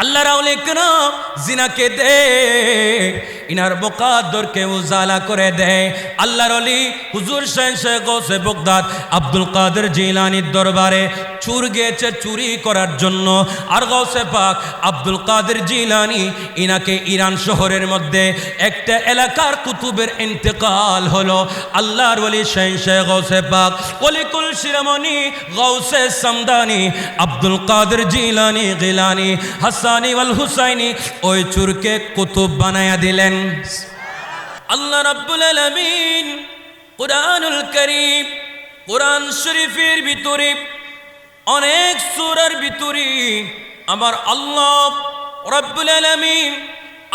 আল্লাহর আউলিয়া কেরাম জিনাকে দে ইনার মুকাদ্দরকে উজালা করে দেয়। আল্লাহর ওলি হুজুর শাহ গৌসে বগদাদ আব্দুল কাদের জিলানীর দরবারে চুর গিয়েছে চুরি করার জন্য। আর গৌসে পাক আব্দুল কাদের জিলানী ইনাকে ইরান শহরের মধ্যে একটা এলাকার কুতুবের ইন্তেকাল হলো। আল্লাহর ওলি শাহ গৌসে পাক ওলিকুল শিরোমণি গৌসে সামদানি আব্দুল কাদের জিলানী গিলানী হাসানি ওয়াল হুসাইনি ওই চুরকে কুতুব বানায়া দিলেন। আল্লাহ রাব্বুল আলামিন কুরআনুল কারীম কুরআন শরীফের ভিতরে অনেক সূরার ভিতরে আমার আল্লাহ রাব্বুল আলামিন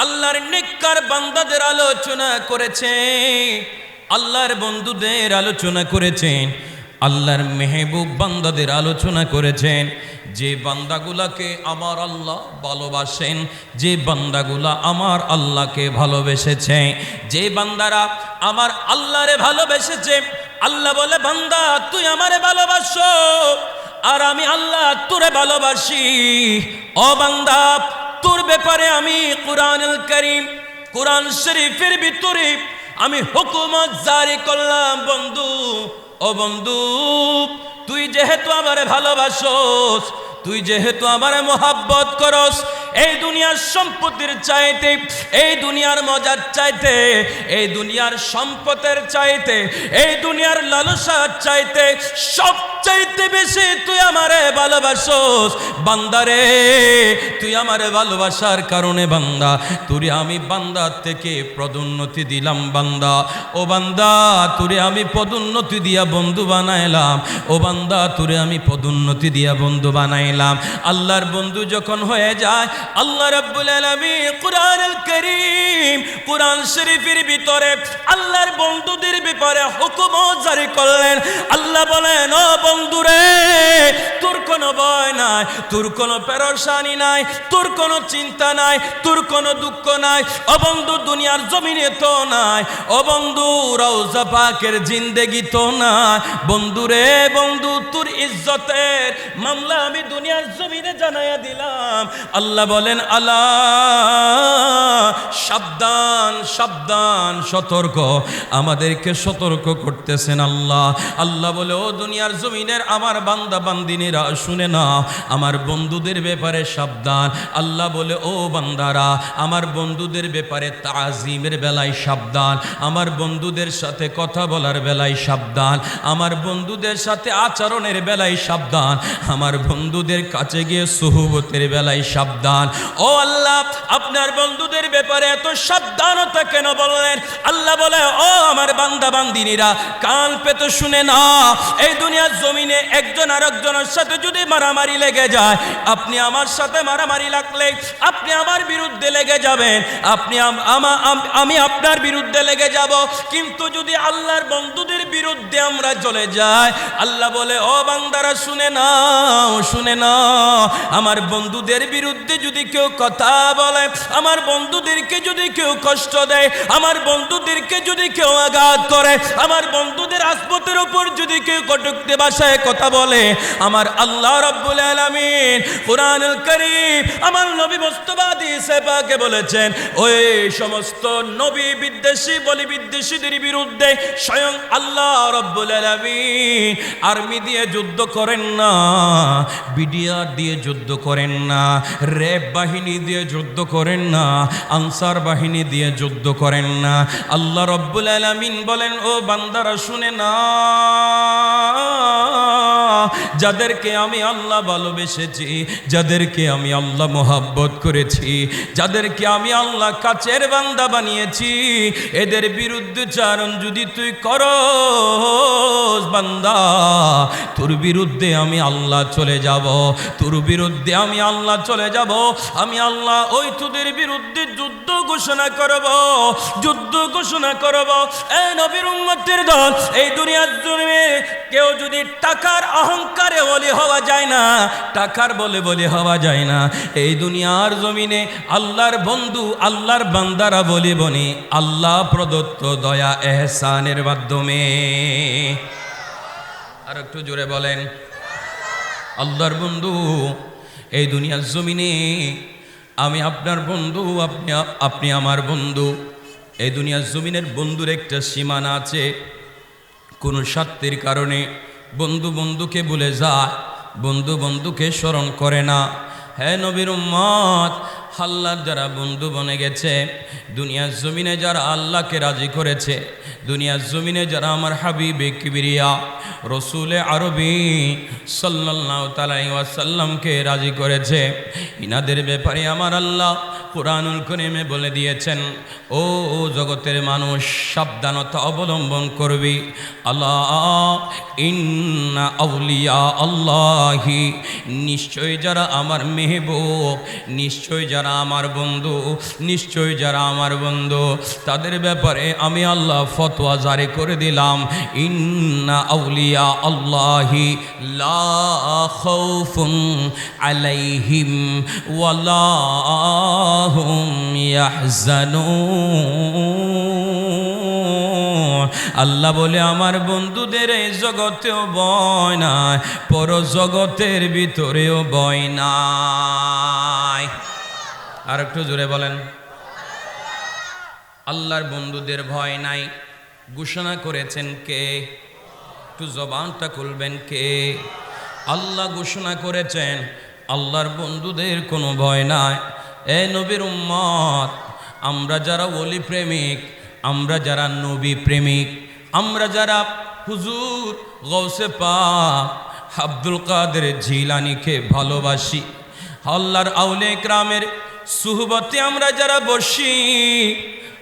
আল্লাহর নেককার বান্দাদের আলোচনা করেছেন, আল্লাহর বন্ধুদের আলোচনা করেছেন, আল্লাহর মেহবুব বান্দাদের আলোচনা করেছেন। যে বান্দাগুলাকে আমার আল্লাহ ভালোবাসেন, যে বান্দাগুলা আমার আল্লাহকে ভালোবেসেছে, যে বান্দারা আমার আল্লাহরে ভালোবেসেছে, আল্লাহ বলে বান্দা তুই আমারে ভালোবাসো আর আমি আল্লাহ তোরে ভালোবাসি। ও বান্দা তোর ব্যাপারে আমি কুরআনুল কারীম কুরআন শরীফের ভিতরে আমি হুকুমত জারি করলাম। বন্ধু ও বন্ধু তুই যেহেতু আমারে ভালোবাসোস, তুই যেহেতু আমারে মোহাব্বত করস, এই দুনিয়ার সম্পত্তির চাইতে, এই দুনিয়ার মজার চাইতে, এই দুনিয়ার সম্পদের চাইতে, এই দুনিয়ার লালসার চাইতে সবচাইতে বেশি তুই আমারে ভালোবাসোস। বান্দারে তুই আমারে ভালোবাসার কারণে বান্দা তুরে আমি বান্দার থেকে পদোন্নতি দিলাম। বান্দা ও বান্দা তুরে আমি পদোন্নতি দিয়া বন্ধু বানাইলাম। ও বান্দা তুরে আমি পদোন্নতি দিয়া বন্ধু বানাইলাম। আল্লাহর বন্ধু যখন হয়ে যায় আল্লাহ রাব্বুল আলামিন কুরআনুল কারীম কুরআন শরীফের ভিতরে আল্লাহর বন্ধুদের ব্যাপারে হুকুম জারি করলেন। আল্লাহ বলেন ও বন্ধুরে তোর কোনো ভয় নাই, তোর কোনো পেরেশানি নাই, তোর কোনো চিন্তা নাই, তোর কোনো দুঃখ নাই। ও বন্ধু দুনিয়ার জমিনে তো নাই, ও বন্ধু রওজা পাকের জিন্দেগি তো নাই। বন্ধুরে বন্ধু তোর ইজ্জতের মামলা আমি দুনিয়ার জমিনে জানাইয়া দিলাম। আল্লাহ বলেন আলা সাবধান সাবধান সতর্ক, আমাদেরকে সতর্ক করতেছেন আল্লাহ। আল্লাহ বলে ও দুনিয়ার জমিনের আমার বান্দা বান্দিনীরা শুনে না, আমার বন্ধুদের ব্যাপারে সাবধান। আল্লাহ বলে ও বান্দারা আমার বন্ধুদের ব্যাপারে তাজিমের বেলায় সাবধান, আমার বন্ধুদের সাথে কথা বলার বেলায় সাবধান, আমার বন্ধুদের সাথে আচরণের বেলায় সাবধান, আমার বন্ধুদের কাছে গিয়ে সুহবতের বেলায় সাবধান। ও আল্লাহ আপনার বন্ধুদের ব্যাপারে এত সাবধানতা কেন বললেন? আল্লাহ বলে ও আমার বান্দা বান্দিনীরা কান পেতে শুনে না, এই দুনিয়ার জমিনে একজন আরেকজনের সাথে যদি মারামারি লেগে যায়, আপনি আমার সাথে মারামারি লাগলে আপনি আমার বিরুদ্ধে লেগে যাবেন, আমি আপনার বিরুদ্ধে লেগে যাব। কিন্তু যদি আল্লাহর বন্ধুদের বিরুদ্ধে আমরা চলে যাই, আল্লাহ বলে ও বান্দারা শুনে নাও শুনে নাও, আমার বন্ধুদের বিরুদ্ধে যদি কেউ কথা বলে, আমার বন্ধুদেরকে যদি কেউ কষ্ট দেয়, আমার বন্ধুদেরকে যদি কেউ আঘাত করে, আমার বন্ধুদের আসপতের উপর যদি কেউ কটূক্তি ভাষায় কথা বলে, আমার আল্লাহ রাব্বুল আলামিন কুরআনুল কারীম আমার নবী মুস্তাফা হাদিসে পাকে বলেছেন ওই সমস্ত নবী বিদ্বেষী বলি বিদ্বেষীদের বিরুদ্ধে স্বয়ং আল্লাহ রাব্বুল আলামিন আর্মি দিয়ে যুদ্ধ করেন না, বিডিআর দিয়ে যুদ্ধ করেন না, র্যাব বাহিনী দিয়ে যুদ্ধ করেন না, আনসার বাহিনী দিয়ে যুদ্ধ করেন না। আল্লাহ রাব্বুল আলামিন বলেন ও বান্দারা শুনে না, যাদেরকে আমি আল্লাহ ভালোবেসেছি, যাদেরকে আমি আল্লাহ মোহাব্বত করেছি, যাদেরকে আমি আল্লাহ কাছের বান্দা বানিয়েছি, এদের বিরুদ্ধে চারণ যদি তুই করস বান্দা, তোর বিরুদ্ধে আমি আল্লাহ চলে যাব, তোর বিরুদ্ধে আমি আল্লাহ চলে যাব। আমি আল্লাহ ওই তোদের বিরুদ্ধে যুদ্ধ ঘোষণা করব, যুদ্ধ ঘোষণা করব। এই নবীর উম্মতের দল এই দুনিয়ার জমিনে কেউ যদি টাকার অহংকারে বলি হওয়া যায় না, টাকার বলে বলি হওয়া যায় না। এই দুনিয়ার জমিনে আল্লাহর বন্ধু আল্লাহর বান্দারা বলি বনি আল্লাহ প্রদত্ত দয়া এহসানের মাধ্যমে। আর একটু জোরে বলেন আল্লাহর বন্ধু এই দুনিয়ার জমিনে আমি আপনার বন্ধু, আপনি আমার বন্ধু। এই দুনিয়ার জমিনের বন্ধুর একটা সীমানা আছে। কোনো স্বার্থের কারণে বন্ধু বন্ধুকে ভুলে যায়, বন্ধু বন্ধুকে স্মরণ করে না। হে নবীর উম্মত, আল্লাহর যারা বন্ধু বনে গেছে, দুনিয়ার জমিনে যারা আল্লাহকে রাজি করেছে, দুনিয়ার জমিনে যারা আমার হাবিবে কিবরিয়া রসুলে আরবি সাল্লাল্লাহু আলাইহি ওয়াসাল্লামকে রাজি করেছে, ইনাদের ব্যাপারে আমার আল্লাহ কুরআনুল কারীমে বলে দিয়েছেন, ও জগতের মানুষ সাবধানতা অবলম্বন করবি। আল্লাহ ইন্না আউলিয়া আল্লাহি, নিশ্চয় যারা আমার মেহবুব, নিশ্চয় যারা আমার বন্ধু, নিশ্চয় যারা আমার বন্ধু, তাদের ব্যাপারে আমি আল্লাহ ফতোয়া জারি করে দিলাম। ইন্না আউলিয়া আল্লাহি লা খাউফুন আলাইহিম ওয়ালা হুম ইয়াহজানুন। আল্লাহ বলে আমার বন্ধুদের এই জগতেও ভয় নাই, পর জগতের ভিতরেও ভয় নাই। আর একটু জোরে বলেন। আল্লাহর বন্ধুদের ভয় নাই ঘোষণা করেছেন কে? একটু জবানটা খুলবেন কে? আল্লাহ ঘোষণা করেছেন আল্লাহর বন্ধুদের কোনো ভয় নাই। এ নবীর উম্মত, আমরা যারা ওলি প্রেমিক, আমরা যারা নবী প্রেমিক, আমরা যারা হুজুর গৌসে পাক আব্দুল কাদের জিলানীকে ভালোবাসি, আল্লাহর আউলিয়া ইকরামের সুহবতে আমরা যারা বসি,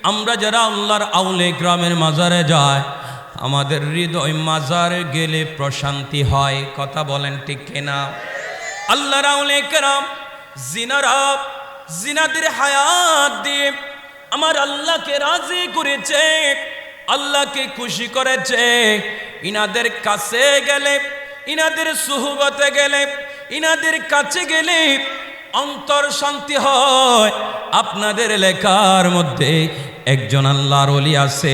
আমরা যারা আল্লাহর আউলিয়া ইকরামের মাজারে যায়, আমাদের হৃদয় মাজারে গেলে প্রশান্তি হয়। কথা বলেন ঠিক কিনা? আল্লাহর আউলিয়া ইকরাম জিনারা জিনাদের হায়াত দিয়ে আমার আল্লাহকে রাজি করেছে, আল্লাহকে খুশি করেছে। ইনাদের কাছে গেলে, ইনাদের সুহবতে গেলে, ইনাদের কাছে গেলে অন্তর শান্তি হয়। আপনাদের এলাকার মধ্যে একজন আল্লাহর ওলি আছে,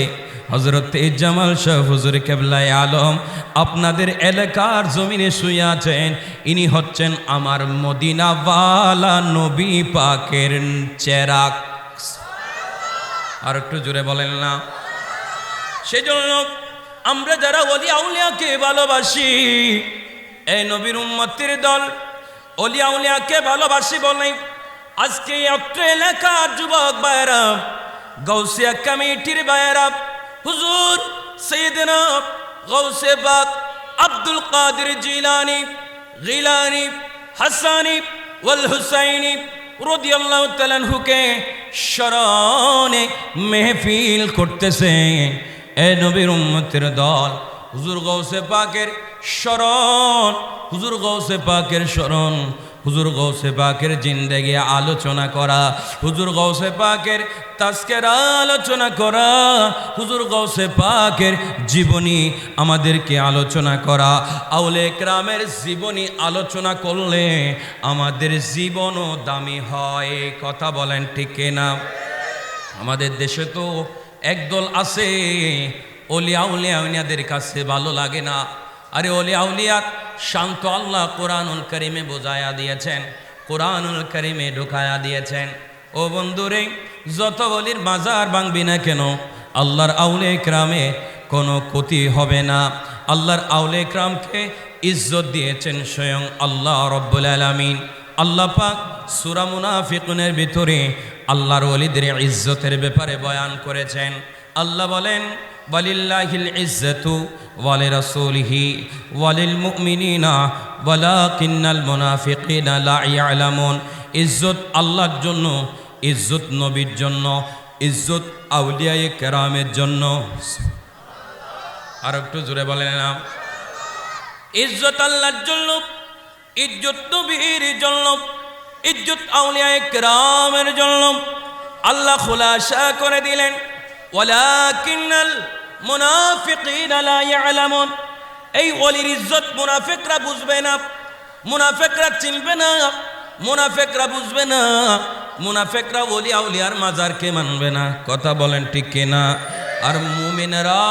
হযরত জামাল শাহ হুজুর কেবলায়ে আলম, আপনাদের এলাকার জমিনে শুয়ে আছেন। ইনি হচ্ছেন আমার মদিনাওয়ালা নবী পাকের চেরাগ। আর একটু জোরে বলেন না? সেজন্য আমরা যারা ওলি আউলিয়াকে ভালোবাসি, এই নবীর উম্মতের দল ওলি আউলিয়াকে ভালোবাসি বলে আজকে অত্র এলাকার যুবক ভাইয়েরা, গাউসিয়া কমিটির ভাইয়েরা, হুজুর সাইয়েদনা গাউসে পাক আব্দুল কাদের জিলানী, গিলানী, হাসানী ওয়াল হুসাইনী রাদিয়াল্লাহু তাআলা আনহুকে স্মরণে মেহফিল করতেছে। এ নবীর উম্মতের দল, হুজুর গাউসে পাকের স্মরণ, হুজুর গাউসে পাকের স্মরণ, হুজুর গাউসে পাকের জিন্দেগি আলোচনা করা, হুজুর গাউসে পাকের তাজকির আলোচনা করা, হুজুর গাউসে পাকের জীবনী আমাদেরকে আলোচনা করা। আউলিয়া ইকরামের জীবনী আলোচনা করলে আমাদের জীবনও দামি হয়। কথা বলেন ঠিক না? আমাদের দেশে তো একদল আছে ওলি আউলিয়াদের কাছে ভালো লাগে না। আরে ওলি আউলিয়ার শান্ত আল্লাহ কোরআনুল কারীমে বোঝায়া দিয়েছেন, কোরআনুল কারীমে ঢুকায়া দিয়েছেন। ও বন্ধুরে, যত ওলির মাজার ভাঙবি না কেন, আল্লাহর আউলিয়া ইকরামে কোনো ক্ষতি হবে না। আল্লাহর আউলিয়া ইকরামকে ইজ্জত দিয়েছেন স্বয়ং আল্লাহ রব্বুল আলামিন। আল্লাহ পাক সূরা মুনাফিকুনের ভিতরে আল্লাহর ওলিদের ইজ্জতের ব্যাপারে বয়ান করেছেন। আল্লাহ বলেন, ওয়ালিল্লাহিল ইজ্জাতু ওয়ালি রাসূলিহি ওয়ালিল মুমিনিনা ওয়ালাকিন্নাল মুনাফিকিনা লা ইয়ালামুন। ইজ্জত আল্লাহর জন্য, ইজ্জত নবীর জন্য, ইজ্জত আউলিয়ায়ে কেরামের জন্য। আর একটু জোরে বলেন না? ইজ্জত আল্লাহর জন্য, ইজ্জত নবীর জন্য, ইজ্জত আউলিয়ায়ে কেরামের জন্য। আল্লাহ খুলাসা করে দিলেন, ওয়ালাকিন্নাল মুনাফিকিনা লা ইয়ালামুন। এই ওলির ইজ্জত মুনাফিকরা বুঝবে না, মুনাফিকরা চিনবে না, মুনাফিকরা বুঝবে না, মুনাফিকরা ওলি আউলিয়ার মাজারকে মানবে না। কথা বলেন ঠিক কিনা? আর মুমিনেরা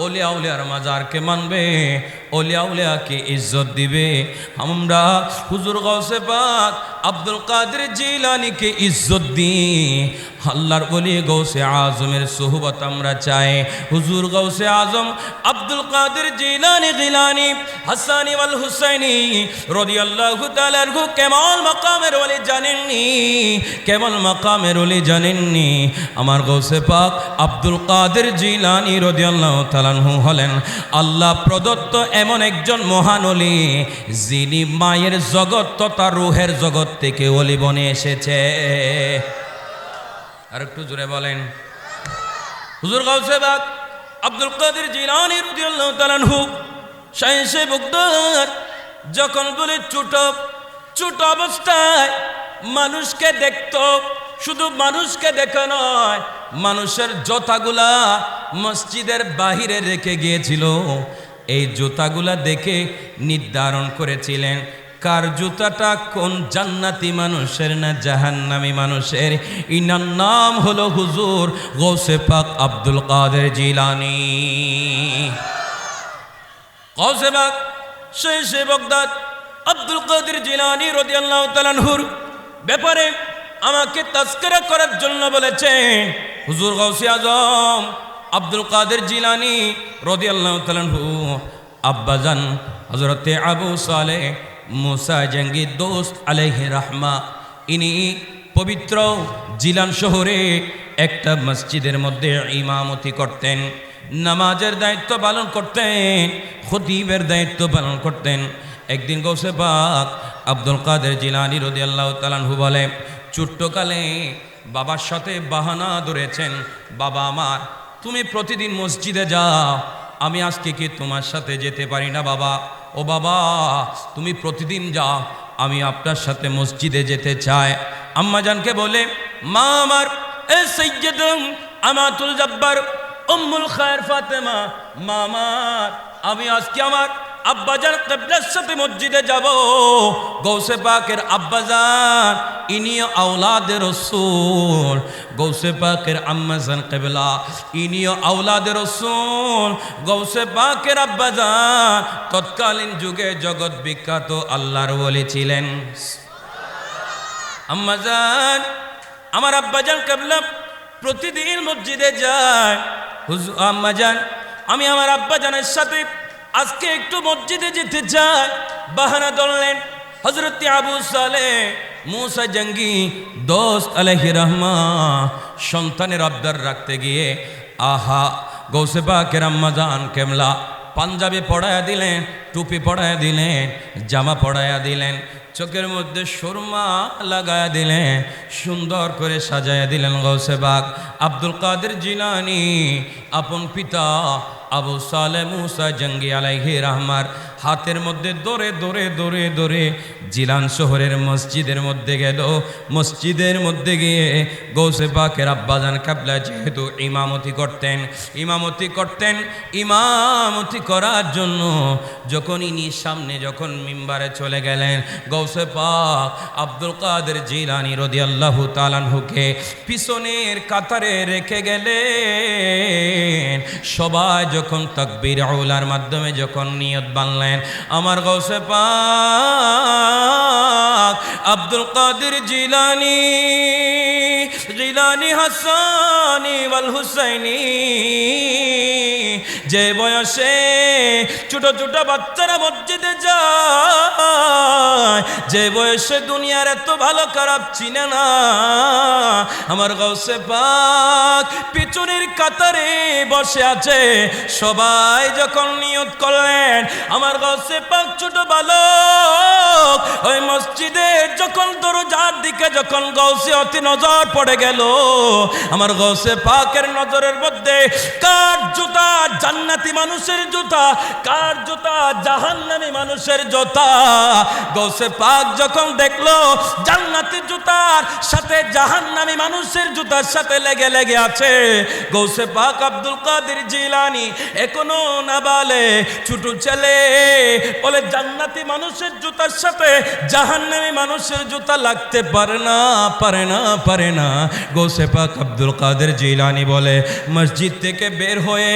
ওলিয়া উলিয়ার মাজারকে মানবে, ওলিয়া উলিয়াকে ইজ্জত দিবে। আমরা হুজুর গাউসে পাক আব্দুল কাদের জিলানীকে ইজ্জত দিই। আল্লাহর ওলি গাউসে আজমের সুহবত আমরা চাই। হুজুর গাউসে আজম আব্দুল কাদের জিলানী গিলানী হাসানি ওয়াল হুসাইনি রাদিয়াল্লাহু তাআলা আনহু কেমন মাকামের ওলি জানেননি, কেমন মাকামের ওলি জানেননি। আমার গাউসে পাক আব্দুল কাদের জিলানী রাদিয়াল্লাহু তাআলা আনহু হলেন আল্লাহ প্রদত্ত এমন একজন মহান ওলি, যিনি মায়ের জগৎ তথা রূহের জগৎ থেকে ওলি বনে এসেছে। আর একটু জোরে বলেন। হুজুর গাউসে পাক আব্দুল কাদের জিলানী রাদিয়াল্লাহু তাআলা আনহু শাইখে বাগদাদ যখন বলে ছোট অবস্থায় মানুষকে দেখতো, শুধু মানুষকে দেখা নয়, মানুষের জুতাগুলা মসজিদের বাহিরে রেখে গিয়েছিল। এই জুতাগুলা দেখে নির্ধারণ করেছিলেন কার জুতাটা কোন জান্নাতি মানুষের না জাহান্নামী মানুষের। ইনার নাম হলো হুজুর গাউসে পাক আব্দুল কাদের জিলানী। গাউসে পাক শাইখে বাগদাদ আব্দুল কাদের জিলানী রাদিয়াল্লাহু তাআলা আনহুর ব্যাপারে আমাকে তাজকিরা করার জন্য বলেছেন। হুজুর গাউসে আজম আব্দুল কাদের জিলানী রাদিয়াল্লাহু তাআলা আনহু আব্বাজান হযরতে আবু সালেহ মুসা জঙ্গি দোস্ত আলাইহি রাহমা, ইনি পবিত্র জিলান শহরে একটা মসজিদের মধ্যে ইমামতি করতেন, নামাজের দায়িত্ব পালন করতেন, খতিবের দায়িত্ব পালন করতেন। একদিন গাউসে পাক আব্দুল কাদের জিলানী রাদিয়াল্লাহু তাআলা আনহু বলে, ছোট্টকালে বাবার সাথে বাহানা ধরেছেন, বাবা আমার তুমি প্রতিদিন মসজিদে যাও, আমি আজকে কি তোমার সাথে যেতে পারি না বাবা? ও বাবা তুমি প্রতিদিন যাও, আমি আপনার সাথে মসজিদে যেতে চাই। আম্মা জানকে বলে, মা আমার এ সাইয়্যিদুম আমাতুল জব্বার উম্মুল খায়র ফাতেমা, মা আমার আমি আজকে আমার আব্বাজান কিবলার সাথে মসজিদে যাব। গাউসে পাকের আব্বাজান ইনি আওলাদে রাসূল, গাউসে পাকের আম্মাজান কিবলা ইনি আওলাদে রাসূল। গাউসে পাকের আব্বাজান তৎকালীন যুগে জগৎ বিখ্যাত আল্লাহর ওলি ছিলেন। আম্মাজান আমার আব্বাজান কিবলা প্রতিদিন মসজিদে যায়। হুজুর আম্মাজান আমি আমার আব্বাজানের সাথে আজকে একটু মসজিদে যেতে চাই। বাহানা ধরলেন। হযরত আবু সালেহ মুসা জঙ্গি দোস্ত আলাইহি রাহমা সন্তানের আবদার রাখতে গিয়ে আহা গাউসে পাকের আম্মাজান কেবলা পাঞ্জাবি পড়ায়া দিলেন, টুপি পড়ায়া দিলেন, জামা পড়ায়া দিলেন, চোখের মধ্যে সুরমা লাগায়া দিলেন, সুন্দর করে সাজায়া দিলেন। গাউসে পাক আব্দুল কাদের জিলানী আপন পিতা আবু সালেহ মুসা জঙ্গি আলাইহি রাহমার হাতের মধ্যে দৌড়ে দৌড়ে দৌড়ে দৌড়ে জিলান শহরের মসজিদের মধ্যে গেল। মসজিদের মধ্যে গিয়ে গাউসে পাকের আব্বাজান কিবলা যেহেতু ইমামতি করতেন, ইমামতি করার জন্য যখন ইনি সামনে যখন মিম্বারে চলে গেলেন, গাউসে পাক আব্দুল কাদের জিলানী রাদিয়াল্লাহু তাআলা আনহুকে পিছনের কাতারে রেখে গেলেন। সবাই যখন তাকবীর আউলার মাধ্যমে যখন নিয়ত বানলেন, আমার গাউসে পাক আব্দুল কাদের জিলানী হাসানি ওয়াল হুসাইনি যে বয়সে ছোট ছোট বাচ্চারা মসজিদে যায়, যে বয়সে দুনিয়ার এত ভালো খারাপ চিনে না, আমার গাউসে পাক পিছনের কাতারে বসে আছে। সবাই যখন নিয়ত করলেন, আমার গাউসে পাক ছোট বালক ওই মসজিদে যখন দরজার দিকে যখন গাউসে অতি নজর পড়ে গেল, আমার গাউসে পাকের নজরের মধ্যে কার জুতা জান্নাতি মানুষের জুতা, কার জুতা জাহান্নামী মানুষের জুতা। গাউসে পাক যখন দেখলো জান্নাতি জুতার সাথে জাহান্নামী মানুষের জুতার সাথে লেগে লেগে আছে, গাউসে গৌসে পাক আব্দুল কাদের জিলানী এখনো নাবালেগ ছোট ছেলে বলে জান্নাতি মানুষের জুতার সাথে জাহান্নামী মানুষের জুতা লাগতে পারে না, পারে না, পারে না। গৌসে পাক আব্দুল কাদের জিলানী বলে মসজিদ থেকে বের হয়ে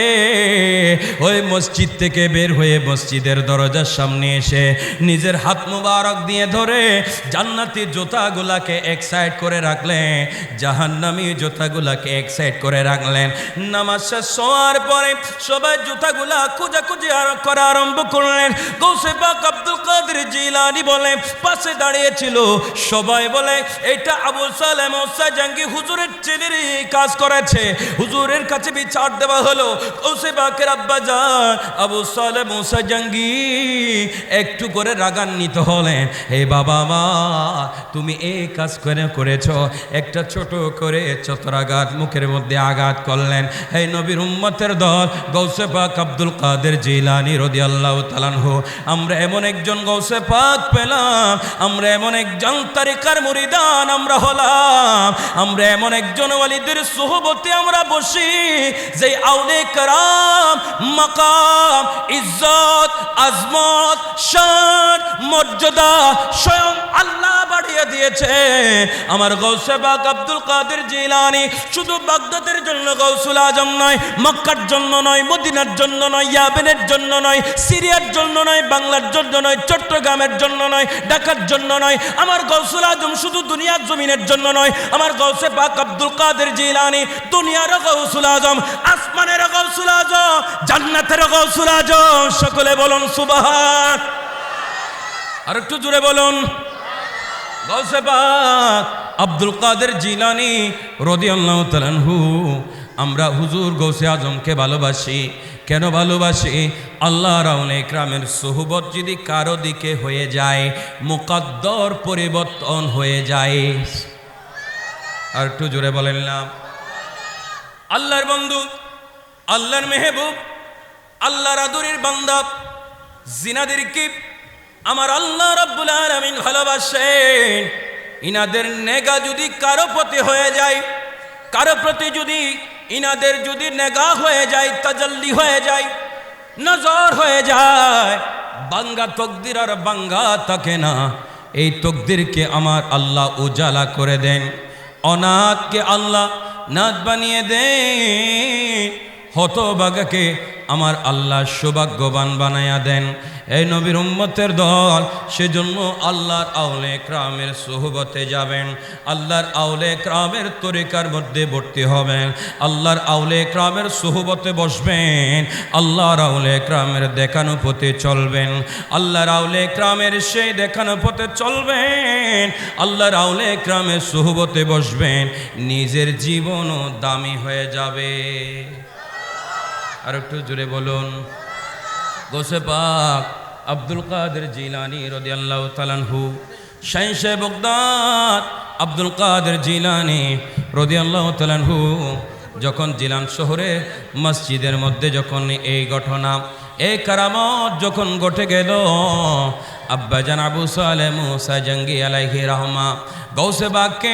ওই মসজিদ থেকে বের হয়ে মসজিদের দরজার সামনে এসে নিজের হাত মুবারক দিয়ে ধরে জান্নাতি জুতাগুলাকে এক সাইড করে রাখলেন, জাহান্নামী জুতাগুলাকে এক সাইড করে রাখলেন। নামাজ শেষ হওয়ার পরে সবাই জুতাগুলা খোঁজাখুঁজি করা আরম্ভ করলেন। গৌসে পাক আব্দুল কাদের জিলানী বলে পাশে দাঁড়িয়েছিল সবাই বলে এটা আবু সালেহ মুসা জাঙ্গি হুজুরের ছেলের কাজ করেছে। হুজুরের কাছে বিচার দেওয়া হলো। গৌসে পাকের আব্বাজান আবু সালেহ মুসা জাঙ্গি একটু করে রাগান্বিত হলেন, হে বাবা মা তুমি এই কাজ করেছ। একটা ছোট করে চতরাঘাত মুখের মধ্যে আঘাত করলেন। হে নবীর উম্মতের দল, গৌসে পাক আব্দুল কাদের জিলানী রাদিয়াল্লাহু তাআলা আনহু, আমরা এমন একজন গৌসে পাক পেলাম, আমরা এমন একজন তারিকার মুরিদান আমরা হলাম, আমরা এমন একজন ওয়ালিদের সুহবতে আমরা বসি যে আউলিয়া কেরাম মাকাম ইজ্জত আজমত শান মর্যাদা স্বয়ং আল্লাহ বাড়িয়ে দিয়েছে। আমার গৌসে পাক আব্দুল কাদের জিলানী শুধু বাগদাদের জন্য গৌসুল আজম নয়, মক্কার জন্য নয়, মদিনার জন্য নয়, ইয়ামেনের জন্য নয়, সিরিয়ার জন্য নয়, বাংলার জন্য নয়, চট্টগ্রামের জন্য নয়, ঢাকার জন্য নয়। আমার গৌসুল আজম শুধু দুনিয়ার জমিনের জন্য নয়, আমার গৌসে পাক আব্দুল কাদের জিলানী দুনিয়ার গৌসুল আজম, আসমানের গৌসুল আজম, জান্নাতের গৌসুল আজম। সকলে বলুন সুবহান। আর একটু জোরে বলুন গৌসে পাক আব্দুল কাদের জিলানী রাদিয়াল্লাহু তাআলা আনহু। আমরা হুজুর গৌসে আজমকে ভালোবাসি। কেন ভালোবাসি? আল্লাহর আউলিয়া ইকরামের সুহবত যদি কারো দিকে হয়ে যায় মুকদ্দর পরিবর্তন হয়ে যায়। আর একটু জোরে বলেন না। আল্লাহর বন্ধু, আল্লাহর মেহবুব, আল্লাহর আদরের বান্দা জিনাদেরকে আমার আল্লাহ রাব্বুল আলামিন ভালোবাসেন। ইনাদের নেগা যদি কারো প্রতি হয়ে যায়, কারো প্রতি যদি ইনাদের যদি নেগা হয়ে যায়, তাজাল্লি হয়ে যায়, নজর হয়ে যায়, বাঙ্গা তকদির আর বাঙ্গা থাকে না। এই তকদিরকে আমার আল্লাহ উজালা করে দেন, অনাথকে আল্লাহ নাথ বানিয়ে দেন, হতভাগাকে আমার আল্লাহ সৌভাগ্যবান বানায়া দেন। এই নবীর উম্মতের দল সেজন্য আল্লাহর আউলিয়া ইকরামের সুহবতে যাবেন, আল্লাহর আউলিয়া ইকরামের তরিকার মধ্যে ভর্তি হবেন, আল্লাহর আউলিয়া ইকরামের সুহবতে বসবেন, আল্লাহর আউলিয়া ইকরামের দেখানো পথে চলবেন, আল্লাহর আউলিয়া ইকরামের সেই দেখানো পথে চলবেন, আল্লাহর আউলিয়া ইকরামের সুহবতে বসবেন, নিজের জীবনও দামি হয়ে যাবে। আর একটু জোরে বলুন গৌসে পাক আব্দুল কাদের জিলানী রাদিয়াল্লাহু তাআলা আনহু, শাইখে বাগদাদ আব্দুল কাদের জিলানী রাদিয়াল্লাহু তাআলা আনহু যখন জিলান শহরে মসজিদের মধ্যে যখন এই ঘটনা, এই কারামত যখন ঘটে গেল, আব্বাজান আবু সালেহ মুসা জাঙ্গি আলাইহি রহমা গৌসে পাককে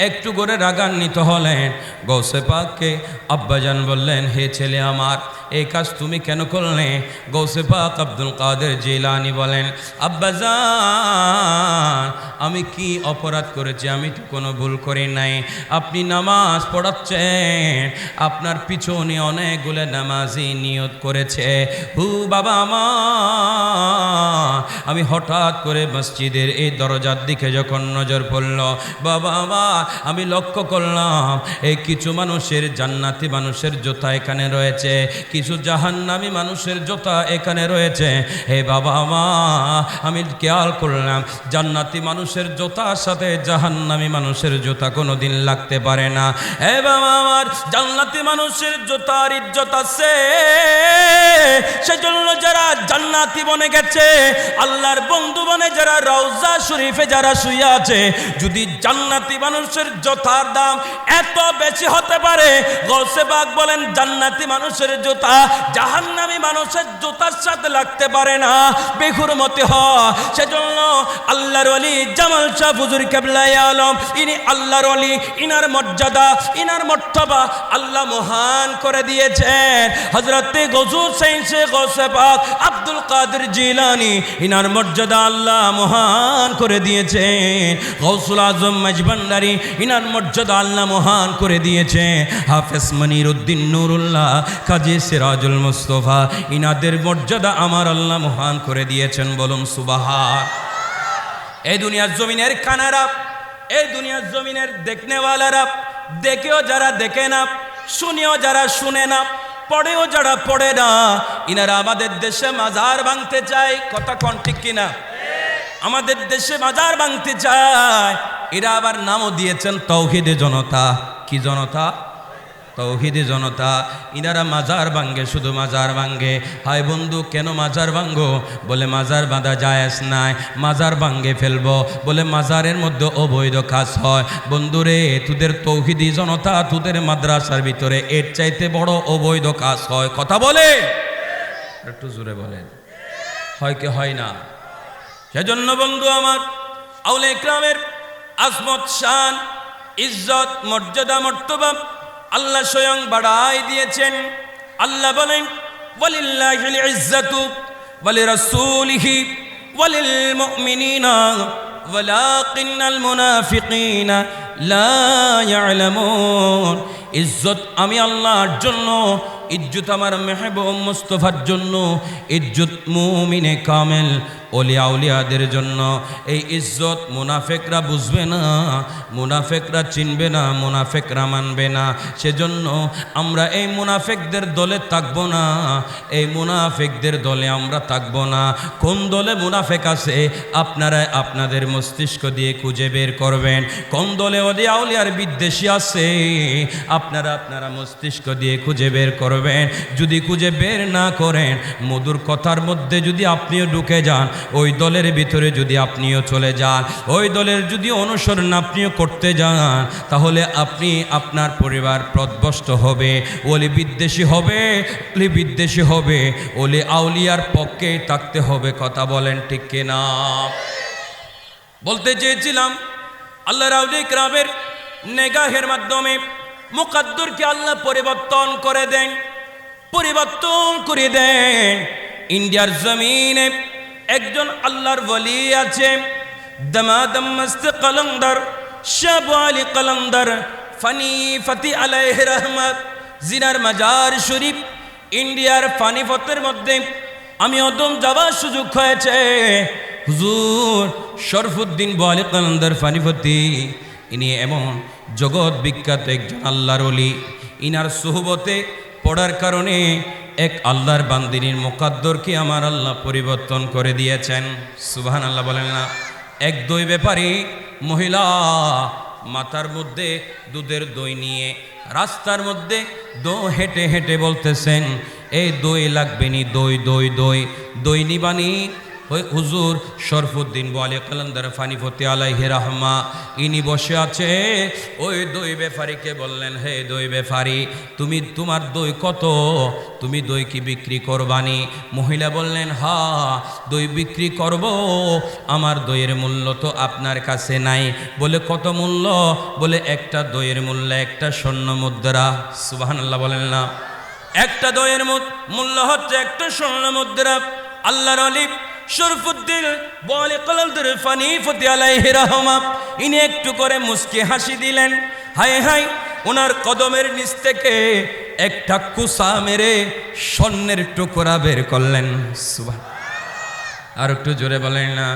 একটু করে রাগান্বিত হলেন। গৌসে পাককে আব্বাজান বললেন, হে ছেলে আমার, এই কাজ তুমি কেন করলে? গৌসে পাক আব্দুল কাদের জিলানী বলেন, আব্বাজান আমি কি অপরাধ করেছি? আমি তো কোনো ভুল করি নাই। আপনি নামাজ পড়াচ্ছেন, আপনার পিছনে অনেকগুলো নামাজি নিয়ত করেছে। বাবা আমার, আমি হঠাৎ করে মসজিদের এই দরজার দিকে যখন নজর পড়ল, বাবা আমার আমি লক্ষ্য করলাম এই কিছু মানুষের জান্নাতি মানুষের জুতা এখানে রয়েছে, কিছু জাহান্নামী মানুষের জুতা এখানে রয়েছে। হে বাবা আমার, আমি খেয়াল করলাম জান্নাতি মানুষের জুতার সাথে জাহান্নামী মানুষের জুতা কোনোদিন লাগতে পারে না। হে বাবা আমার, জান্নাতি মানুষের জুতার ইজ্জত আছে, সেজন্য যারা জান্নাতি বনে গেছে, আল্লাহর বন্ধুবানে যারা রওজা শরীফে যারা শুয়ে আছে, যদি জান্নাতি মানুষের জুতার দাম এত বেশি হতে পারে, গৌসে পাক বলেন জান্নাতি মানুষের জুতা জাহান্নামী মানুষের জুতার সাথে লাগতে পারে না, বেহুরমতি হয়। সেজন্য আল্লাহর ওলি জামাল শাহ হুজুর কিবলায়ে আলম, ইনি আল্লাহর ওলি, ইনার মর্যাদা ইনার মর্তবা আল্লাহ মহান করে দিয়েছেন। হযরতে গৌসুল হুসাইন শেখ গৌসে পাক আব্দুল কাদের জিলানী, ইনার মর্যাদা আল্লাহ মহান করে দিয়েছেন। গৌসুল আজম মাঝভান্ডারী, ইনার মর্যাদা আল্লাহ মহান করে দিয়েছে। হাফেজ মনিরউদ্দিন নুরুল্লাহ, কাজী সিরাজুল মুস্তাফা, ইনাদের মর্যাদা আমার আল্লাহ মহান করে দিয়েছেন। বলুন সুবহান। এই দুনিয়ার জমিনের কানারা, এই দুনিয়ার জমিনের দেখনেওয়ালারা, দেখেও যারা দেখে না, শুনেও যারা শুনে না, পড়েও যারা পড়ে না, ইনারা আমাদের দেশে মাজার ভাঙতে চায়। কথা কোন ঠিক কিনা? আমাদের দেশে মাজার ভাঙতে চায়। এরা আবার নামও দিয়েছেন তৌহিদে জনতা। কি জনতা? তৌহিদে জনতা। ইনারা মাজার ভাঙ্গে, শুধু মাজার ভাঙ্গে। হায় বন্ধু, কেন মাজার ভাঙ্গো? বলে মাজার বাঁধা জায়েজ নাই, মাজার ভাঙ্গে ফেলবো, বলে মাজারের মধ্যে অবৈধ কাজ হয়। বন্ধুরে, তোদের তৌহিদি জনতা, তোদের মাদ্রাসার ভিতরে এর চাইতে বড় অবৈধ কাজ হয়। কথা বলে একটু জোরে বলেন, হয় কি হয় না? সেজন্য বন্ধু আমার, আউলিয়া ইকরামের আজমত, শান, ইজ্জত, মর্যাদা, মর্তবা আল্লাহ স্বয়ং বাড়াই দিয়েছেন। আল্লাহ বলেন, ওয়ালিল্লাহিল ইজ্জাতু ওয়ালিরাসূলিহি ওয়ালিল মুমিনিনা ওয়ালাকিন্নাল মুনাফিকিনা লা ইয়ালামুন। ইজ্জত আমি আল্লাহর জন্য, ইজ্জত আমার মেহবুব মুস্তাফার জন্য, ইজ্জত মুমিনে কামেল ওলিয়া উলিয়াদের জন্য। এই ইজ্জত মুনাফেকরা বুঝবে না, মুনাফেকরা চিনবে না, মুনাফেকরা মানবে না। সেজন্য আমরা এই মুনাফেকদের দলে থাকবো না, এই মুনাফেকদের দলে আমরা থাকবো না। কোন দলে মুনাফেক আছে আপনারা আপনাদের মস্তিষ্ক দিয়ে খুঁজে বের করবেন। কোন দলে ওলিয়া উলিয়ার বিদ্বেষী আছে আপনারা মস্তিষ্ক দিয়ে খুঁজে বের করবেন। যদি খুঁজে বের না করেন, মধুর কথার মধ্যে যদি আপনিও ঢুকে যান, ওই দলের ভিতরে যদি আপনিও চলে যান, ওই দলের যদি অনুসরণ আপনিও করতে যান, তাহলে আপনি আপনার পরিবার পথভ্রষ্ট হবে, ওলি বিদ্বেষী হবে, ওলি বিদ্বেষী হবে, ওলি আউলিয়ার পক্ষে থাকতে হবে। কথা বলেন ঠিক কিনা? বলতে চেয়েছিলাম, আল্লাহর আউলিয়া ইকরামের নেগাহের মাধ্যমে মুকাদ্দরকে আল্লাহ পরিবর্তন করে দেন, পরিবর্তন করে দেন। ইন্ডিয়ার জমিনে একজন আল্লাহর ওলি আছে, দামাদম মস্ত কলন্দর, শাহ আলী কলন্দর ফানি ফতি আলাইহি রহমত, জিনার মাজার শরীফ ইন্ডিয়ার ফানিফতের মধ্যে আমি অদম যাওয়ার সুযোগ হয়েছে। হুজুর শরফুদ্দিন আলী কলন্দর ফানিফতি, ইনি এমন জগৎ বিখ্যাত একজন আল্লাহর ওলি। ইনার সুহবতে পড়ার কারণে এক আল্লাহর বান্দিনীর মুকাদ্দরকে আমার আল্লাহ পরিবর্তন করে দিয়েছেন। সুবহানাল্লাহ বলেন না? এক দই ব্যাপারী মহিলা মাথার মধ্যে দুধের দই নিয়ে রাস্তার মধ্যে হেঁটে হেঁটে বলতেছেন, এই দই লাগবে নি, দই দই দই দই নিবানি। ওই হুজুর শরফুদ্দিন আলী কলন্দর ফানিফতি আলাইহি রহমা, ইনি বসে আছে। ওই দই ব্যাপারীকে বললেন, হে দই ব্যাপারী, তুমি তোমার দই কত? তুমি দই কি বিক্রি করবানি? মহিলা বললেন, হা, দই বিক্রি করব, আমার দইয়ের মূল্য তো আপনার কাছে নাই। বলে কত মূল্য? বলে একটা দইয়ের মূল্য একটা স্বর্ণ মুদ্রা। সুবহানাল্লাহ বলেন না? একটা দইয়ের মূল্য হচ্ছে একটা স্বর্ণ মুদ্রা। আল্লাহর ওলি শরফুদ্দিন আলী কলন্দর ফানিফতি আলাইহি রহমা, ইনি একটু করে মুস্কি হাসি দিলেন। হায় হায়, ওনার কদমের নিচ থেকে একটা কুসা মেরে স্বর্ণের টুকরা বের করলেন। সুবহানাল্লাহ। আর একটু জোরে বলেন না?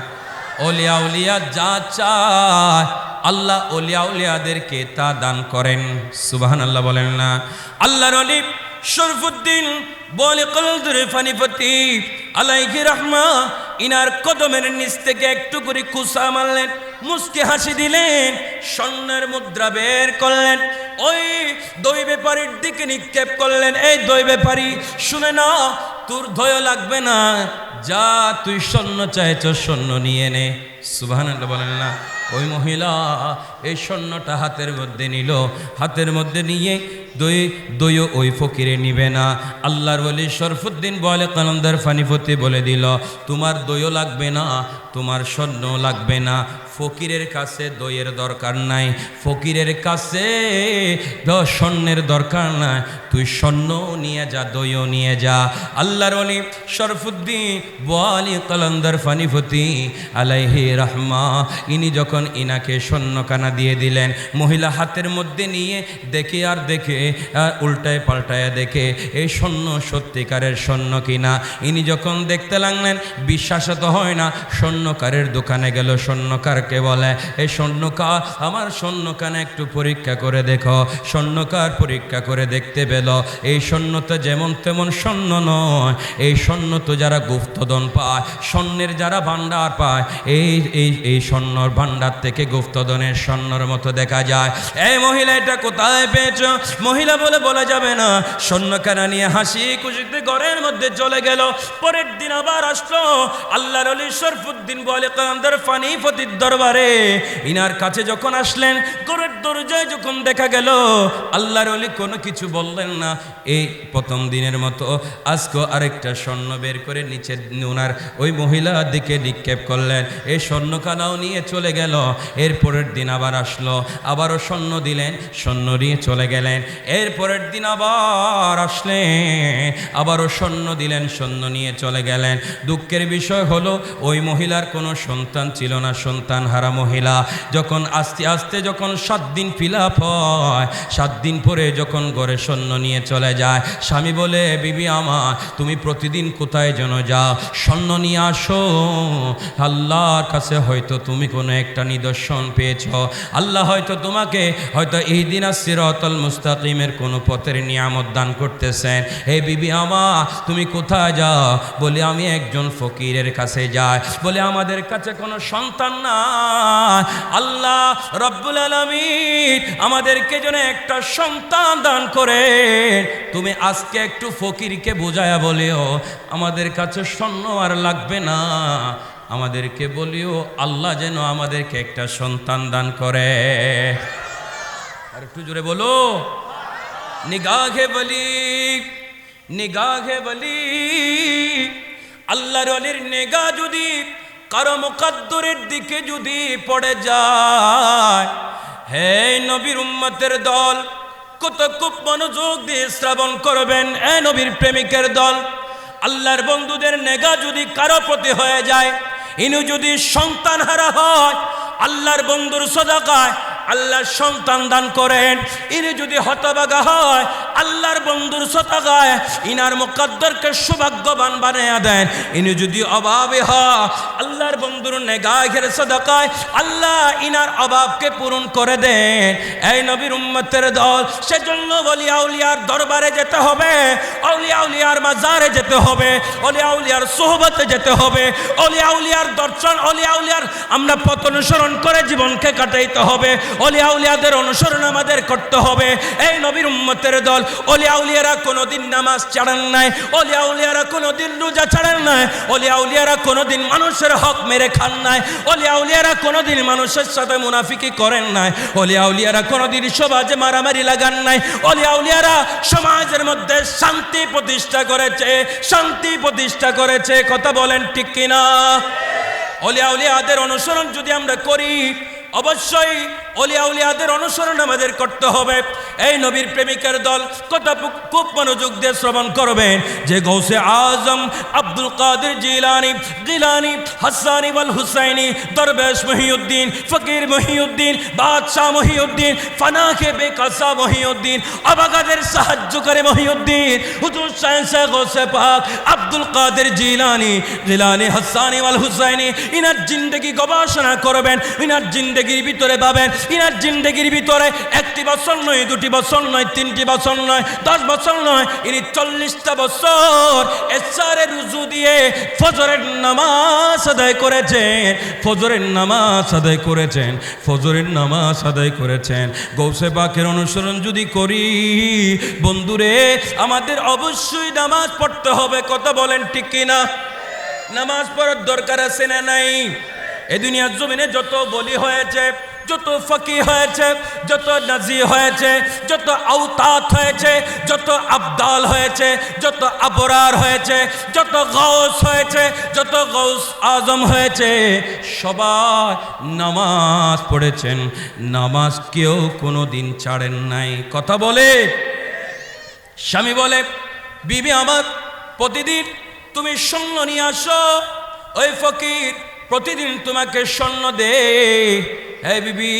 ওলিয়া উলিয়া যা চায় আল্লাহ ওলিয়া উলিয়াদেরকে তা দান করেন। সুবহানাল্লাহ বলেন না? আল্লাহর ওলি শরফুদ্দিন আলী কলন্দর ফানিফতি আলাইহি রহমা, ইনার কদমের নিচ থেকে একটু করে কুসা মারলেন, মুস্কি হাসি দিলেন, স্বর্ণের মুদ্রা বের করলেন, ওই দই ব্যাপারীর দিকে নিক্ষেপ করলেন। এই দই ব্যাপারী, শুনে না, তোর দয় লাগবে না, যা তুই স্বর্ণ চাইছ স্বর্ণ নিয়ে নে। সুবহানাল্লাহ বলেন না। ওই মহিলা এই স্বর্ণটা হাতের মধ্যে নিল, হাতের মধ্যে নিয়ে দইও ওই ফকিরে নিবে না। আল্লাহর ওলি শরফুদ্দিন বলে কালন্দার ফানিফতি বলে দিল, তোমার দইও লাগবে না, তোমার স্বর্ণ লাগবে না। ফকিরের কাছে দইয়ের দরকার নাই, ফকিরের কাছে স্বর্ণের দরকার নাই, তুই স্বর্ণ নিয়ে যা, দইও নিয়ে যা। আল্লাহর ওলি শরফুদ্দিন বলি কালন্দার ফানিফতি আলাইহি রাহমা, ইনি যখন ইনাকে স্বর্ণকানা দিয়ে দিলেন, মহিলা হাতের মধ্যে নিয়ে দেখে আর দেখে উল্টায় পাল্টায় দেখে এই স্বর্ণ সত্যিকারের স্বর্ণ কিনা। ইনি যখন দেখতে লাগলেন, বিশ্বাস তো হয় না, স্বর্ণকারের দোকানে গেল। স্বর্ণকারকে বলে, এই স্বর্ণকার আমার স্বর্ণকানে একটু পরীক্ষা করে দেখো। স্বর্ণকার পরীক্ষা করে দেখতে পেল এই স্বর্ণ তো যেমন তেমন স্বর্ণ নয়, এই স্বর্ণ তো যারা গুপ্তধন পায়, স্বর্ণের যারা ভাণ্ডার পায়, এই স্বর্ণর ভাণ্ডার থেকে গুপ্তধনের স্বর্ণর মতো দেখা যায়। এই মহিলা এটা কোথায় পেয়েছ? মহিলা বলে বলা যাবে না। স্বর্ণকানা নিয়ে হাসি খুশিতে ঘরের মধ্যে চলে গেল। পরের দিন আবার আসলো আল্লাহর ওলি শরফুদ্দিন বলে কালন্দার ফানিফতির দরবারে। ইনার কাছে যখন আসলেন, ঘরের দরজায় যখন দেখা গেল, আল্লাহর ওলি কোনো কিছু বললেন না। এই প্রথম দিনের মতো আজকে আরেকটা স্বর্ণ বের করে নিচে ওনার ওই মহিলার দিকে নিক্ষেপ করলেন। এই স্বর্ণকানাও নিয়ে চলে গেল। এর পরের দিন আবার আসলো, আবারও স্বর্ণ দিলেন, স্বর্ণ নিয়ে চলে গেলেন। এর পরের দিন আবার আসলেন, আবারও স্বর্ণ দিলেন, স্বর্ণ নিয়ে চলে গেলেন। দুঃখের বিষয় হলো ওই মহিলার কোনো সন্তান ছিল না, সন্তান হারা মহিলা। যখন আস্তে আস্তে যখন 7 দিন ফিলাপ হয়, 7 দিন পরে যখন ঘরে স্বর্ণ নিয়ে চলে যায়, স্বামী বলে, বিবি আমার তুমি প্রতিদিন কোথায় যেন যাও, স্বর্ণ নিয়ে আসো। আল্লাহর কাছে হয়তো তুমি কোনো একটা নিদর্শন পেয়েছ, আল্লাহ হয়তো তোমাকে হয়তো এই দিন সিরাতাল মুস্তাকিমের কোনো পথের নিয়ামত দান করতেছেন। হে বিবি আমার তুমি কোথায় যাও? বলে আমি একজন ফকিরের কাছে যাই। বলে আমাদের কাছে কোনো সন্তান নাই, আল্লাহ রব্বুল আলামিন আমাদেরকে যেন একটা সন্তান দান করে। তুমি আজকে একটু ফকিরকে বুঝায়া বলিও আমাদের কাছে স্বর্ণ আর লাগবে না, আমাদেরকে বলিও আল্লাহ যেন আমাদেরকে একটা সন্তান দান করে। আর একটু জোরে বলো, নিগাহে বলি, নিগাহে বলি। আল্লাহর ওলির নিগাহ যদি কারো মুকদ্দরের দিকে যদি পড়ে যায়, হে নবীর উম্মতের দল, কত খুব মনোযোগ দিয়ে শ্রবণ করবেন। এ নবীর প্রেমিকের দল, আল্লাহর বন্ধুদের নিগাহ যদি কারো প্রতি হয়ে যায়, ইনি যদি সন্তান হারা হয়, আল্লাহর বন্ধুর সদাকায় আল্লাহ সন্তান দান করেন। ইনি যদি হতভাগা হয়, আল্লাহর বন্ধুর সদাকায় ইনার মুকদ্দরকে সৌভাগ্যবান বানিয়ে দেন। ইনি যদি অভাবে হয়, আল্লাহর বন্ধুর নেগাহের সদাকায় আল্লাহ ইনার অভাবকে পূরণ করে দেন। এই নবীর উম্মতের দল, সেজন্য ওলিয়া উলিয়ার দরবারে যেতে হবে, আউলিয়া উলিয়ার মাজারে যেতে হবে, ওলিয়া উলিয়ার সোহবতে যেতে হবে, ওলিয়া উলিয়ার দর্শন, ওলিয়া উলিয়ার আমরা পথ অনুসরণ করে জীবনকে কাটাইতে হবে। ওলিয়া উলিয়াদের অনুসরণ আমাদের করতে হবে। এই নবীর উম্মতের দল, ওলিয়া উলিয়ারা কোনোদিন নামাজ ছাড়েন নাই, ওলিয়া উলিয়ারা কোনোদিন রোজা ছাড়েন নাই, ওলিয়া উলিয়ারা কোনোদিন মানুষের হক মেরে খান নাই, ওলিয়া উলিয়ারা কোনোদিন মানুষের সাথে মুনাফিকি করেন নাই, ওলিয়া উলিয়ারা কোনোদিন সমাজে মারামারি লাগান নাই, ওলিয়া উলিয়ারা সমাজের মধ্যে শান্তি প্রতিষ্ঠা করেছে, শান্তি প্রতিষ্ঠা করেছে। কথা বলেন ঠিক কিনা? ওলিয়া উলিয়াদের অনুসরণ যদি আমরা করি, অবশ্যই ওলিয়া উলিয়াদের অনুসরণ আমাদের করতে হবে। এই নবীর প্রেমিকের দল কথা খুব মনোযোগ দিয়ে শ্রবণ করবেন যে গৌসে আজম আব্দুল কাদের জিলানি, গিলানি, হাসানি ওয়াল হুসাইনি, দরবেশ মহিউদ্দিন, ফকির মহিউদ্দিন, বাদশাহ মহিউদ্দিন, ফানাকে বেকাসা মহিউদ্দিন, আবাগাদের সাহায্যকারী মহিউদ্দিন, হুজুর শাহ গৌসে পাক আব্দুল কাদের জিলানি, গিলানি, হাসানি ওয়াল হুসাইনি, ইনার জিন্দেগি গবেষণা করবেন। ইনার জিন্দেগির ভিতরে পাবেন, ইনার জিন্দেগির ভিতরে 1টি বছর নয়, 2টি বছর নয়, 3টি বছর নয়, 10 বছর নয়, ইনি 40টা বছর এশারে রুজু দিয়ে ফজরের নামাজ আদায় করেছেন, ফজরের নামাজ আদায় করেছেন, ফজরের নামাজ আদায় করেছেন। গৌসে পাকের অনুসরণ যদি করি বন্ধুরে, আমাদের অবশ্যই নামাজ পড়তে হবে। কথা বলেন ঠিক কিনা? নামাজ পড়ার দরকার আছে না নাই? এই দুনিয়ার জমিনে যত বলি হয়েছে, যত ফকি হয়েছে, যত নাজি হয়েছে, যত আওতাত হয়েছে, যত আবদাল হয়েছে, যত আবরার হয়েছে, যত গাউস হয়েছে, যত গাউস আজম হয়েছে, সবাই নামাজ পড়েছেন। নামাজ কেউ কোনো দিন ছাড়েন নাই। কথা বলে স্বামী বলে, বিবি আমার প্রতিদিন তুমি স্বর্ণ নিয়ে আসো। ওই ফকির প্রতিদিন তোমাকে স্বর্ণ দে। হ্যাঁ বিবি,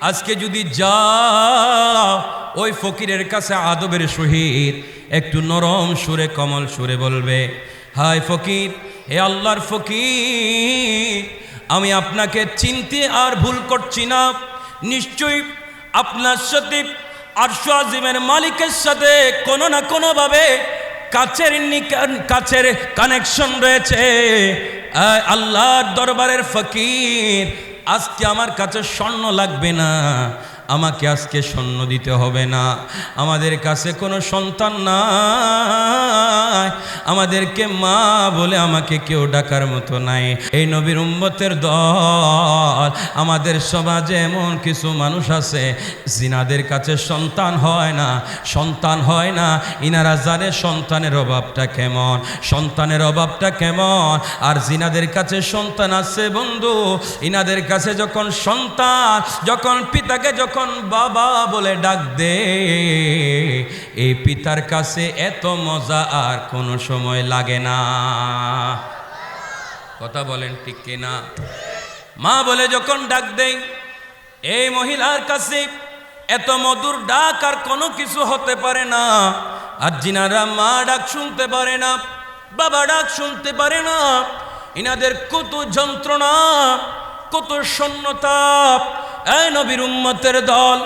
আজকে যদি যাও ওই ফকিরের কাছে আদবের সহিত একটু নরম সুরে, কমল সুরে বলবে, হায় ফকির, হে আল্লাহর ফকির, আমি আপনাকে চিনতে আর ভুল করছি না। নিশ্চয়ই আপনার সাথে আরশ আজিমের মালিকের সাথে কোনো না কোনোভাবে কাছের কানেকশন রয়েছে। আল্লাহর দরবারের ফকির, আজকে আমার কাছে স্বর্ণ লাগবে না, আমাকে আজকে স্বর্ণ দিতে হবে না। আমাদের কাছে কোনো সন্তান নাই, আমাদেরকে মা বলে আমাকে কেউ ডাকার মতো নাই। এই নবীর উম্মতের দল, আমাদের সমাজে এমন কিছু মানুষ আছে জিনাদের কাছে সন্তান হয় না, সন্তান হয় না। ইনারা জানে সন্তানের অভাবটা কেমন, সন্তানের অভাবটা কেমন। আর জিনাদের কাছে সন্তান আছে বন্ধু, ইনাদের কাছে যখন সন্তান, যখন পিতাকে যখন বাবা বলে ডাক দে, এই পিতার কাছে এত মজা আর কোনো সময় লাগে না। কথা বলেন ঠিক কিনা? মা বলে যখন ডাক দেই, এই মহিলার কাছে এত মধুর ডাক আর কোনো কিছু হতে পারে না। আর জিনারা মা ডাক শুনতে পারে না, বাবা ডাক শুনতে পারে না, ইনাদের কত যন্ত্রণা, কত শূন্যতা। এই নবীর উম্মতের দল,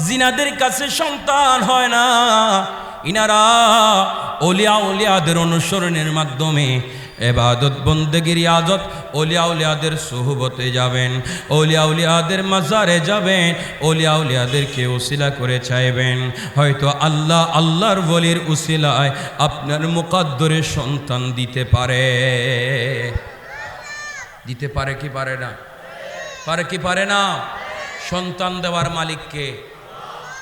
জিনাদের কাছে সন্তান হয় না। ইনারা ওলিয়া উলিয়াদের অনুসরণের মাধ্যমে ইবাদত বন্দেগীর আদত, ওলিয়া উলিয়াদের সুহবতে যাবেন, ওলিয়া উলিয়াদের মাজারে যাবেন, ওলিয়া উলিয়াদেরকে উসিলা করে চাইবেন। হয়তো আল্লাহ আল্লাহর ওলির উসিলায় আপনার মুকদ্দরে সন্তান দিতে পারে। দিতে পারে কি পারে না? পারে কি পারে না? সন্তান দেওয়ার মালিক কে?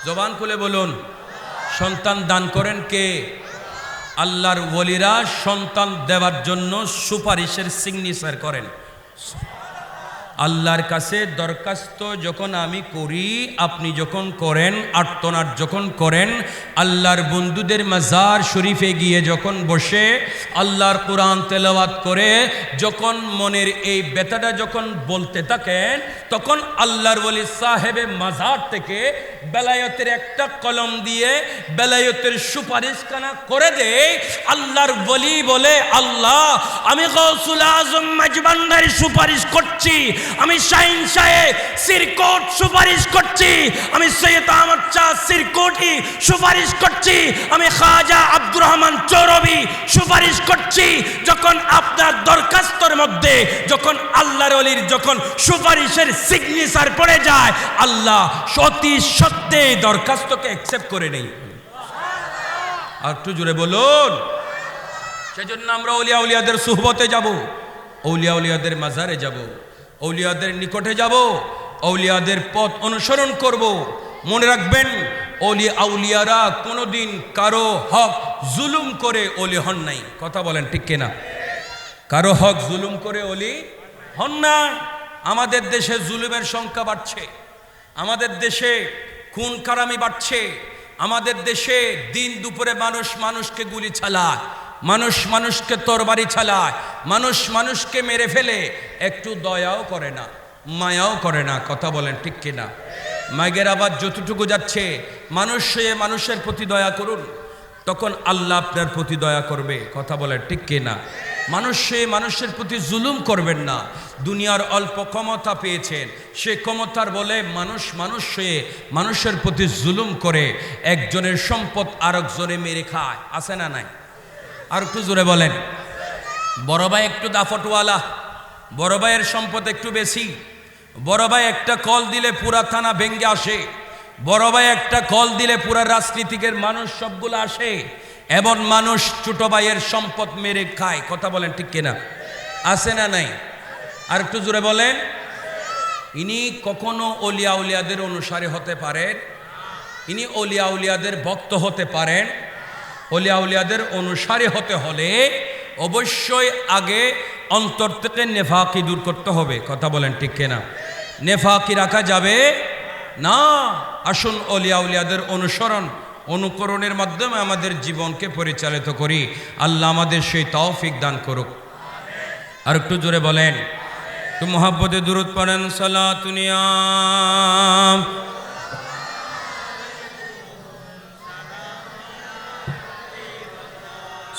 জবান খুলে বলুন। সন্তান দান করেন কে? আল্লাহর ওলিরা সন্তান দেওয়ার জন্য সুপারিশের সিগনেচার করেন। আল্লাহর কাছে দরখাস্ত যখন আমি করি, আপনি যখন করেন, আর্তনাদ যখন করেন, আল্লাহর বন্ধুদের মাজার শরীফে গিয়ে যখন বসে আল্লাহর কোরআন তেলাওয়াত করে যখন মনের এই ব্যথাটা যখন বলতে থাকেন, তখন আল্লাহর ওলি সাহেবে মাজার থেকে বেলায়েতের একটা কলম দিয়ে বেলায়েতের সুপারিশখানা করে দেয়। আল্লাহর ওলি বলে, আল্লাহ আমি গৌসুল আজম মাঝবান্ডারি সুপারিশ করছি, আমি শাহিন শাহে সিরকোট সুপারিশ করছি, আমি সৈয়দ আহমদ শাহ সিরকোটি সুপারিশ করছি, আমি খাজা আব্দুর রহমান চৌরবি সুপারিশ করছি। যখন আপনার দরখাস্তর মধ্যে যখন আল্লাহর ওলির যখন সুপারিশের সিগনেচার পড়ে যায়, আল্লাহ অতি সত্যি দরখাস্তকে অ্যাকসেপ্ট করে নেই। আর একটু জোরে বলুন। সেজন্য আমরা ওলিয়া উলিয়াদের সুহবতে যাব, ওলিয়া উলিয়াদের মাজারে যাব, ওলিয়াদের নিকটে যাব, ওলিয়াদের পথ অনুসরণ করব। মনে রাখবেন, ওলি আউলিয়ারা কোনোদিন কারো হক জুলুম করে ওলি হন নাই। কথা বলেন ঠিক কিনা? কারো হক জুলুম করে ওলি হন না। আমাদের দেশে জুলুমের সংখ্যা বাড়ছে, আমাদের দেশে খুন খারামি বাড়ছে, আমাদের দেশে দিন দুপুরে মানুষ মানুষকে গুলি চালায়, মানুষ মানুষকে তরবারি চালায়, মানুষ মানুষকে মেরে ফেলে, একটু দয়াও করে না, মায়াও করে না। কথা বলেন ঠিক কিনা? মাইগের আবার যতটুকু যাচ্ছে, মানুষ হয়ে মানুষের প্রতি দয়া করুন, তখন আল্লাহ আপনার প্রতি দয়া করবে। কথা বলেন ঠিক কিনা? মানুষ হয়ে মানুষের প্রতি জুলুম করবেন না। দুনিয়ার অল্প ক্ষমতা পেয়েছেন, সে ক্ষমতার বলে মানুষ মানুষ হয়ে মানুষের প্রতি জুলুম করে একজনের সম্পদ আরেকজনে মেরে খায়। আছে না নাই? আর একটু জোরে বলেন। বড় ভাই একটু দাফটওয়ালা, বড় ভাইয়ের সম্পদ একটু বেশি, বড় ভাই একটা কল দিলে পুরা থানা ভেঙ্গে আসে, বড় ভাই একটা কল দিলে পুরা রাজনীতিকের মানুষ সবগুলো আসে। এমন মানুষ ছোট ভাইয়ের সম্পদ মেরে খায়। কথা বলেন ঠিক কিনা? আছে না নাই? আর একটু জোরে বলেন। ইনি কখনো অলিয়া উলিয়াদের অনুসারী হতে পারেন, ইনি অলিয়া উলিয়াদের ভক্ত হতে পারেন। অলিয়া উলিয়াদের অনুসারী হতে হলে অবশ্যই আগে অন্তর থেকে নেফাকি দূর করতে হবে। কথা বলেন ঠিক কিনা? নেফাকি রাখা যাবে না। আসুন অলিয়া উলিয়াদের অনুকরণের মাধ্যমে আমাদের জীবনকে পরিচালিত করি। আল্লাহ আমাদের সেই তৌফিক দান করুক। আর একটু জোরে বলেন, একটু মোহাব্বতে দুরূদ পড়েন। সালাতুনিয়া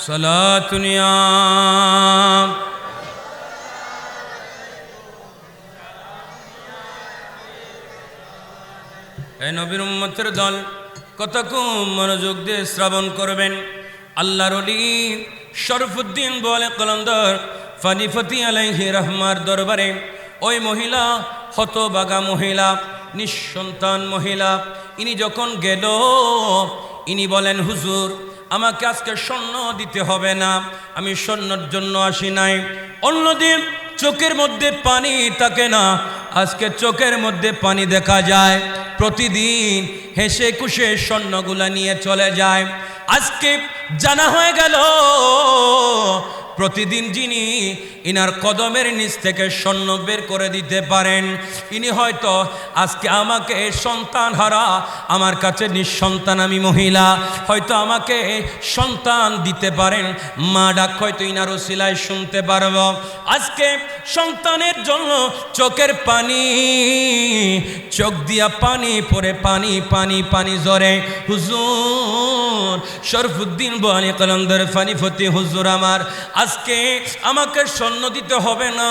সালাতুনিয়া এই নবীর উম্মতের দল কতক্ষণ মনোযোগ দিয়ে শ্রবণ করবেন। আল্লাহর ওলি শরফুদ্দিন বলে কলন্দর ফানিফতি আলাইহি রহমার দরবারে ওই মহিলা, হতবাগা মহিলা, নিঃসন্তান মহিলা, ইনি যখন গেল, ইনি বলেন, হুজুর আমাকে আজকে স্বর্ণ দিতে হবে না, আমি স্বর্ণের জন্য আসি নাই। অন্যদিন চোখের মধ্যে পানি থাকে না, আজকে চোখের মধ্যে পানি দেখা যায়। প্রতিদিন হেসে খুশে স্বর্ণগুলা নিয়ে চলে যায়। আজকে জানা হয়ে গেল প্রতিদিন যিনি ইনার কদমের নিচ থেকে স্বর্ণ বের করে দিতে পারেন, ইনি হয়তো আজকে আমাকে সন্তান হারা, আমার কাছে নিঃসন্তান, আমি মহিলা, হয়তো আমাকে সন্তান দিতে পারেন। মা ডাক হয়তো ইনার ওসিলায় শুনতে পারব। আজকে সন্তানের জন্য চোখের পানি, চোখ দিয়া পানি পড়ে, পানি পানি পানি ঝরে। হুজুর শরফুদ্দিন বলি কলন্দর ফানিফতি, হুজুর আমার আজকে আমাকে স্বর্ণ দিতে হবে না,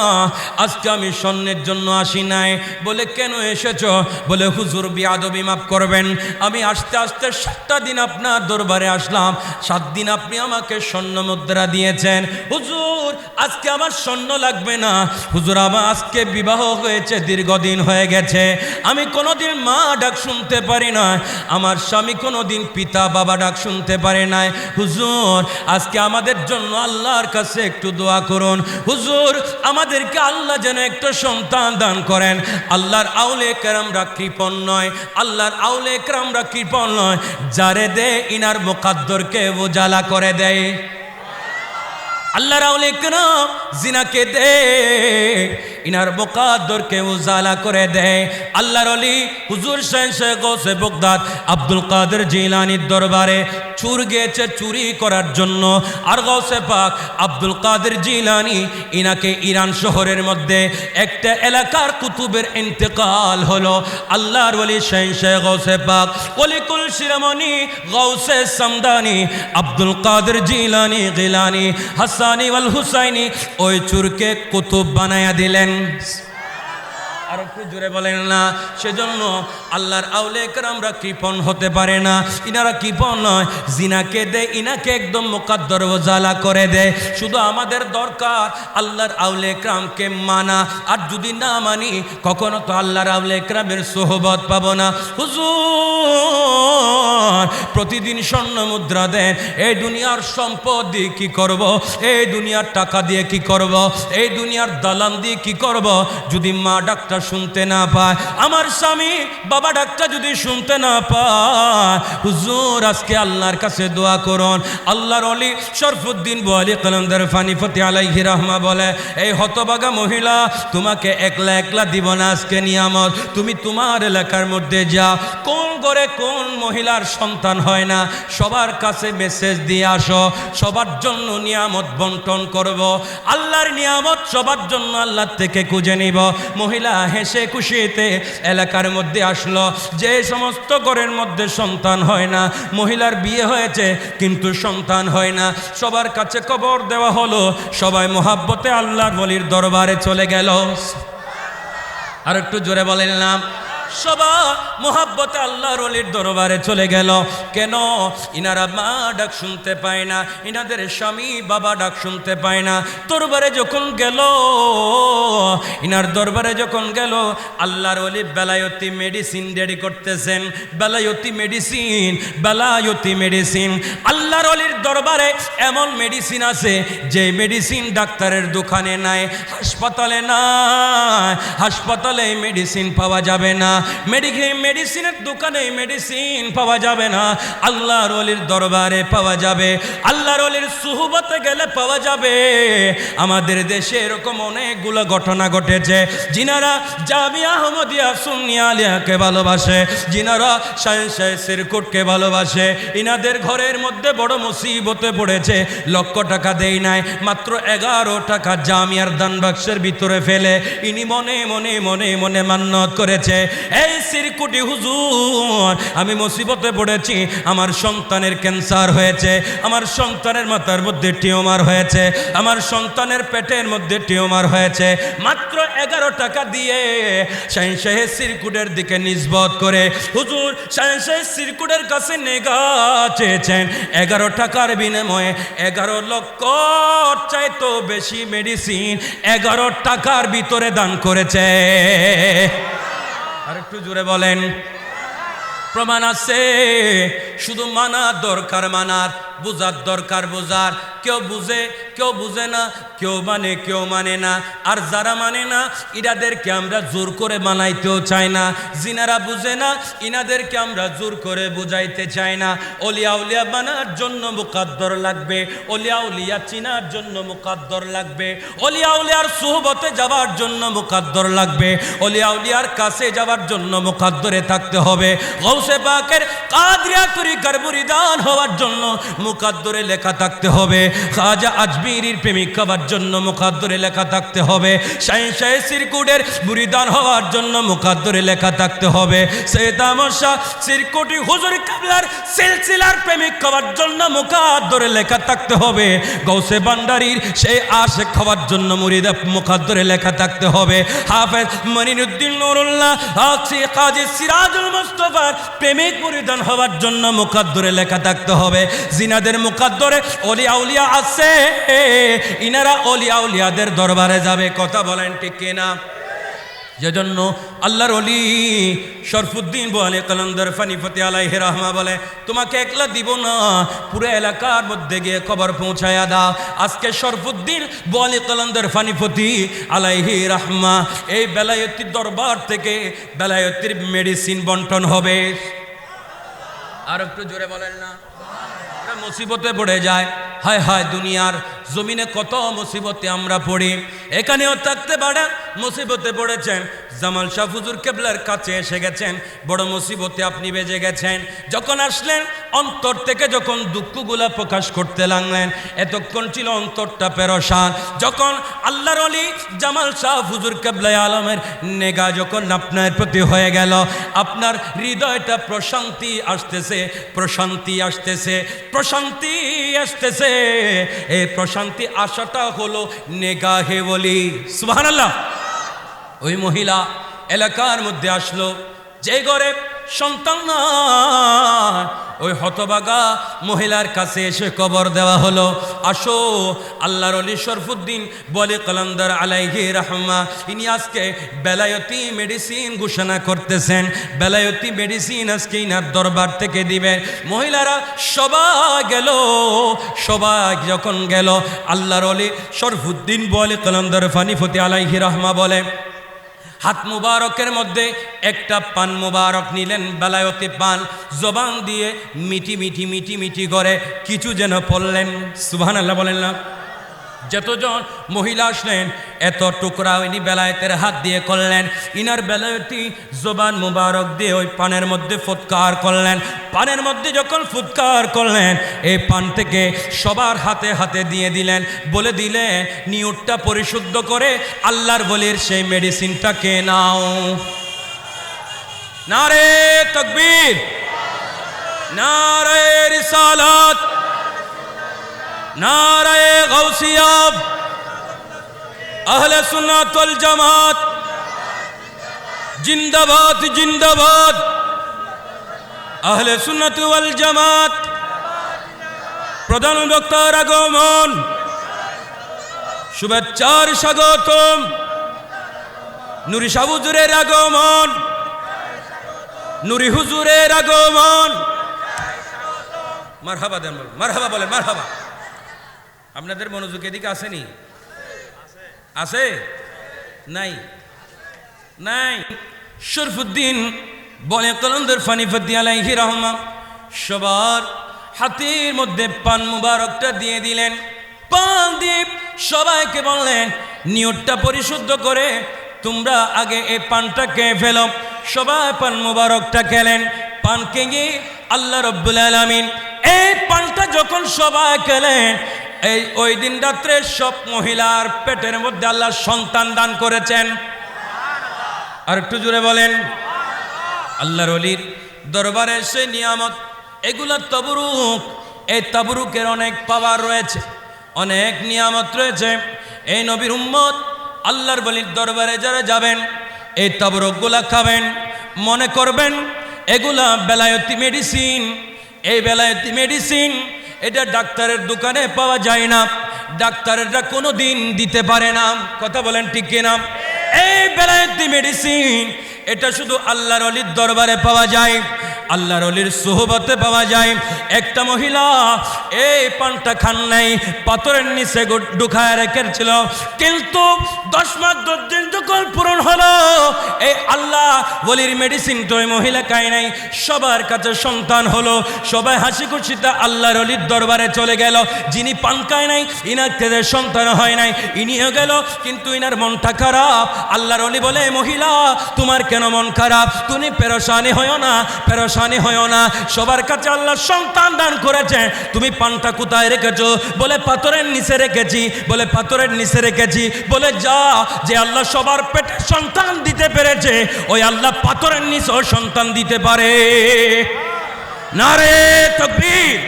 আজকে আমি স্বর্ণের জন্য আসি নাই। বলে কেন এসেছ? বলে হুজুর বিয়াদবি মাফ করবেন, আমি আসতে আসতে 7টা দিন আপনার দরবারে আসলাম, 7 দিন আপনি আমাকে স্বর্ণ মুদ্রা দিয়েছেন। হুজুর আজকে আমার স্বর্ণ লাগবে না, হুজুর আমার আজকে বিবাহ হয়েছে, দীর্ঘদিন হয়ে গেছে, আমি কোনোদিন মা ডাক শুনতে পারি না, আমার স্বামী কোনোদিন পিতা বাবা ডাক শুনতে পারে নাই। হুজুর আজকে আমাদের জন্য আল্লাহর কাছে একটু দোয়া করুন। হুজুর আমাদেরকে আল্লাহ যেন একটা সন্তান দান করেন। আল্লাহর আউলে কেরামরা কৃপণ নয়, আল্লাহর আউলে কেরামরা কৃপণ নয়, যারে দে ইনার মুকাদ্দরকে উজালা করে দেয়। আল্লাহর আউলে কেরাম জিনাকে দে ইনার মুকাদ্দরকে উজালা করে দেয়। আল্লাহর ওলি হুজুর শাহ গৌসে বগদাদ আব্দুল কাদের জিলানীর দরবারে চুর গিয়েছে চুরি করার জন্য, আর গৌসে পাক আব্দুল কাদের জিলানী ইনাকে ইরান শহরের মধ্যে একটা এলাকার কুতুবের ইন্তেকাল হলো। আল্লাহর ওলি শাহ গৌসে পাক ওলিকুল শিরোমণি গৌসে সামদানি আব্দুল কাদের জিলানী গিলানি হাসানি ওয়াল হুসাইনি ওই চুরকে কুতুব বানায়া দিলেন। আর একটু জোরে বলেন না। সেজন্য আল্লাহর আউলে কেরামরা কৃপণ হতে পারে না, ইনারা কৃপণ নয়, জিনাকে দে ইনাকে একদম মুকাদ্দর ওজালা করে দেয়। শুধু আমাদের দরকার আল্লাহর আউলে কেরামকে মানা, আর যদি না মানি কখনো তো আল্লাহর আউলে কেরামের সোহবত পাবো না। হুজুর প্রতিদিন স্বর্ণ মুদ্রা দেন, এই দুনিয়ার সম্পদ দিয়ে কি করব, এই দুনিয়ার টাকা দিয়ে কি করব, এই দুনিয়ার দালান দিয়ে কি করব, যদি মা ডাক্তার শুনতে না পায়, আমার স্বামী বাবা ডাক্তার যদি শুনতে না পায়, হুজুর আজকে আল্লাহর কাছে দোয়া করুন। আল্লাহর ওলি শরফুদ্দিন বলি কলন্দর ফানিফতি আলাইহি রহমা বলে, এই হতবাগা মহিলা তোমাকে একলা একলা দিব না আজকে নিয়ামত, তুমি তোমার এলাকার মধ্যে যাও, কোন ঘরে কোন মহিলার সন্তান হয় না, সবার কাছে মেসেজ দিয়ে আসো, সবার জন্য নিয়ামত বন্টন করব। আল্লাহর নিয়ামত সবার জন্য আল্লাহর থেকে খুঁজে নিব। মহিলা হেসে খুশিতে এলাকার মধ্যে আসলো। যে সমস্ত ঘরের মধ্যে সন্তান হয় না, মহিলার বিয়ে হয়েছে কিন্তু সন্তান হয় না, সবার কাছে খবর দেওয়া হলো, সবাই মোহাব্বতে আল্লাহর ওলির দরবারে চলে গেল। আর একটু জোরে বলেন না। সবাই মোহাব্বতে আল্লাহর ওলির দরবারে চলে গেল। কেন? ইনারা মা ডাক শুনতে পায় না, ইনাদের স্বামী বাবা ডাক শুনতে পায় না। দরবারে যখন গেল, ইনার দরবারে যখন গেল, আল্লাহর ওলি বেলায়তি মেডিসিন রেডি করতেছেন। বেলায়তি মেডিসিন, বেলায়তি মেডিসিন। আল্লাহর ওলির দরবারে এমন মেডিসিন আছে যে মেডিসিন ডাক্তারের দোকানে নাই, হাসপাতালে নাই। হাসপাতালে মেডিসিন পাওয়া যাবে না, মেডিসিনের দোকানে মেডিসিন পাওয়া যাবে না, আল্লাহর ওলির দরবারে পাওয়া যাবে। আল্লাহর ওলির সুহবতে গেলে পাওয়া যাবে। আমাদের দেশে এরকম অনেকগুলো ঘটনা ঘটেছে। যিনারা জামিয়া আহমদিয়া সুন্নিয়া আলিয়াকে ভালোবাসে, যিনারা শাহেন শাহ সিরকুটকে ভালোবাসে, ইনাদের ঘরের মধ্যে বড় মুসিবতে পড়েছে। লক্ষ টাকা দেই নাই, মাত্র 11 টাকা জামিয়ার দান বাক্সের ভিতরে ফেলে ইনি মনে মনে মনে মনে মান্নত করেছে, এই সিরকুটি হুজুর, আমি মুসিবতে পড়েছি, আমার সন্তানের ক্যান্সার হয়েছে, আমার সন্তানের মাথার মধ্যে টিউমার হয়েছে, আমার সন্তানের পেটের মধ্যে টিউমার হয়েছে। মাত্র 11 টাকা দিয়ে শাহেন শাহ সিরকুটের দিকে নিসবত করে হুজুর শাহেন শাহ সিরকুটের কাছে নেগা চেয়েছেন। 11 টাকার বিনিময়ে 11 লক্ষ চাইতো বেশি মেডিসিন 11 টাকার ভিতরে দান করেছে। আর একটু জোরে বলেন। প্রমাণ আছে, শুধু মানার দরকার, মানার, বুঝার দরকার, বুঝার। কেউ বুঝে, কেউ বুঝে না, কেউ মানে না। আর যারা মানে না, ইনাদেরকে আমরা জোর করে মানাইতেও চাই না। যিনারা বুঝে না, ইনাদেরকে আমরা জোর করে বুঝাইতে চাই না। অলিয়া উলিয়া বানার জন্য মুকাদ্দর লাগবে, অলিয়া উলিয়া চিনার জন্য মুকাদ্দর লাগবে, অলিয়া উলিয়ার সুহবতে যাওয়ার জন্য মুকাদ্দর লাগবে, অলিয়া উলিয়ার কাছে যাওয়ার জন্য মুকাদ্দরে থাকতে হবে। গৌসে পাকের কাদরিয়া তরিকার মুরিদান হওয়ার জন্য মুকাদ্দরে লেখা থাকতে হবে। খাজা আজমিরির প্রেমিক হওয়ার জন্য মুকাদ্দরে লেখা থাকতে হবে। শাহেন শাহ সিরকুটের মুরিদান হওয়ার জন্য মুকাদ্দরে লেখা থাকতে হবে। সৈয়দ আহমদ শাহ সিরকুটি হুজুর কিবলার সিলসিলার প্রেমিক হওয়ার জন্য মুকাদ্দরে লেখা থাকতে হবে। গৌসে ভান্ডারীর সেই আশিক হওয়ার জন্য মুকাদ্দরে লেখা থাকতে হবে। হাফেজ মনিরুদ্দিন নুরুল্লাহ কাজী সিরাজুল মুস্তাফার প্রেমিক মুরিদান হওয়ার জন্য মুকাদ্দরে লেখা থাকতে হবে। জিনাদের মুকাদ্দরে ওলিয়া উলিয়া আছে, ইনারা ওলিয়া উলিয়াদের দরবারে যাবে। কথা বলেন ঠিক কিনা? যেজন্য আল্লাহর ওলি শরফুদ্দিন বোয়ালি কালান্দার ফানিফতি আলাইহি রাহমা বলে, তোমাকে একলা দিব না, পুরো এলাকার মধ্যে গিয়ে খবর পৌঁছায়া দাও। আজকে শরফুদ্দিন বোয়ালি কালান্দার ফানিফতি আলাইহি রাহমা এই বেলায়েতির দরবার থেকে বেলায়েতির মেডিসিন বন্টন হবে। আর একটু জোরে বলেন না। মুসিবতে পড়ে যায়, হায় হায়, দুনিয়ার জমিনে কত মুসিবতে আমরা পড়ি। এখানেও থাকতে পারে মুসিবতে পড়েছেন, জামাল শাহ হুজুর কেবলার কাছে এসে গেছেন, বড় মুসিবতে আপনি বেজে গেছেন। যখন আসলেন অন্তর থেকে যখন দুঃখগুলা প্রকাশ করতে লাগলেন, এতক্ষণ ছিল অন্তরটা পেরেশান। যখন আল্লাহর ওলি জামাল শাহ হুজুর কেবলা আলমের নেগা যখন আপনার প্রতি হয়ে গেল, আপনার হৃদয়টা প্রশান্তি আসতেছে, প্রশান্তি আসতেছে, প্রশান্তি আসতেছে। এই প্রশান্তি আসাটা হলো নেগাহে ওলি। সুবহানাল্লাহ। ওই মহিলা এলাকার মধ্যে আসলো, যে ঘরে সন্তান না, ওই হতবাগা মহিলার কাছে এসে খবর দেওয়া হলো, আসো আল্লাহর ওলি শরফুদ্দিন বলে কালান্দার আলাইহি রাহমা, ইনি আজকে বেলায়তি মেডিসিন ঘোষণা করতেছেন, বেলায়তি মেডিসিন আজকে ইনার দরবার থেকে দিবে। মহিলারা সবাই গেল, সবাই যখন গেল, আল্লাহর ওলি শরফুদ্দিন বলে কালান্দার ফানিফতি আলাইহি রাহমা বলে, হাত মুবারকের মধ্যে একটা পান মুবারক নিলেন, বেলায়তি পান, জবান দিয়ে মিটি মিটি মিটি মিটি করে কিছু যেন পড়লেন। সুবহানাল্লাহ বলেন না। যতজন মহিলা আসলেন এত টুকরা ইনি বেলায়েতের হাত দিয়ে করলেন, ইনার বেলায়েতি জবান মুবারক দিয়ে ওই পানের মধ্যে ফুৎকার করলেন। পানের মধ্যে যখন ফুৎকার করলেন, এই পান থেকে সবার হাতে হাতে দিয়ে দিলেন, বলে দিলেন নিয়তটা পরিশুদ্ধ করে আল্লাহর বলির সেই মেডিসিনটাকে নাও। নারে তাকবীর, নারে রিসালাত, নারায়ে গাউসিয়া, আহলে সুন্নাত ওয়াল জামাত জিন্দাবাদ জিন্দাবাদ, আহলে সুন্নাত ওয়াল জামাত। প্রধান বক্তার আগমন, শুভেচ্ছার স্বাগতম। নুরি শাহ হুজুরের আগমন, নুরি হুজুরের আগমন। মারহাবা দেন, মারহাবা বলেন, মারহাবা। আপনাদের মনোযোগ এদিকে আসেনি? আছে? নাই? নাই। শরফুদ্দিন বলে কলন্দর ফানিফতি আলাইহি রহমা সবার হাতের মধ্যে পান মুবারকটা দিয়ে দিলেন। পান দিয়ে সবাইকে বললেন, নিয়তটা পরিশুদ্ধ করে তোমরা আগে এই পানটা খেয়ে ফেলো। সবাই পান মুবারকটা খেলেন। পান খেয়ে আল্লাহ রাব্বুল আলামিন এই পানটা যখন সবাই খেলেন, ওই দিন রাত্রে সব মহিলার পেটের মধ্যে আল্লাহ সন্তান দান করেছেন। আর একটু জোরে বলেন। আল্লাহর ওলির দরবারে সে নিয়ামত, এগুলা তাবরুক। এই তাবরুকের অনেক পাওয়ার রয়েছে, অনেক নিয়ামত রয়েছে। এই নবীর উম্মত আল্লাহর ওলির দরবারে যারা যাবেন, এই তাবরুকগুলা খাবেন, মনে করবেন এগুলা বেলায়েতি মেডিসিন। এই বেলায়েতি মেডিসিন এটা ডাক্তারের দোকানে পাওয়া যায় না, ডাক্তারেরা কোনো দিন দিতে পারে না। কথা বলেন ঠিক কিনা? এই বেলায়েতি মেডিসিন এটা শুধু আল্লাহর ওলির দরবারে পাওয়া যায়, আল্লাহর ওলির সোহবতে পাওয়া যায়। একটা মহিলা এই পানটা খান নাই, পাথরের নিচে ঢুকায় রেখেছিল, কিন্তু 10 মাস 10 দিন যখন পূরণ হলো, এই আল্লাহ ওলির মেডিসিনটা ওই মহিলা খায় নাই। সবার কাছে সন্তান হলো, সবাই হাসি খুশিতে আল্লাহর ওলির দরবারে চলে গেল। যিনি পান খায় নাই, ইনার থেকে সন্তান হয় নাই, ইনিও গেল, কিন্তু ইনার মনটা খারাপ। আল্লাহর ওলি বলে, মহিলা তোমার কেন মন খারাপ? তুমি পেরেশানি হয়ো না, পেরেশানি হয়ো না। সবার কাছে আল্লাহ সন্তান দান করেছে, তুমি পানটা কোথায় রেখেছো? বলে পাথরের নিচে রেখেছি। বলে পাথরের নিচে রেখেছি। বলে যা, যে আল্লাহ সবার পেটে সন্তান দিতে পেরেছে, ওই আল্লাহ পাথরের নিচেও সন্তান দিতে পারে। নারে তাকবীর,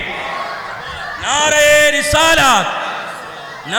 নারে রিসালাত, না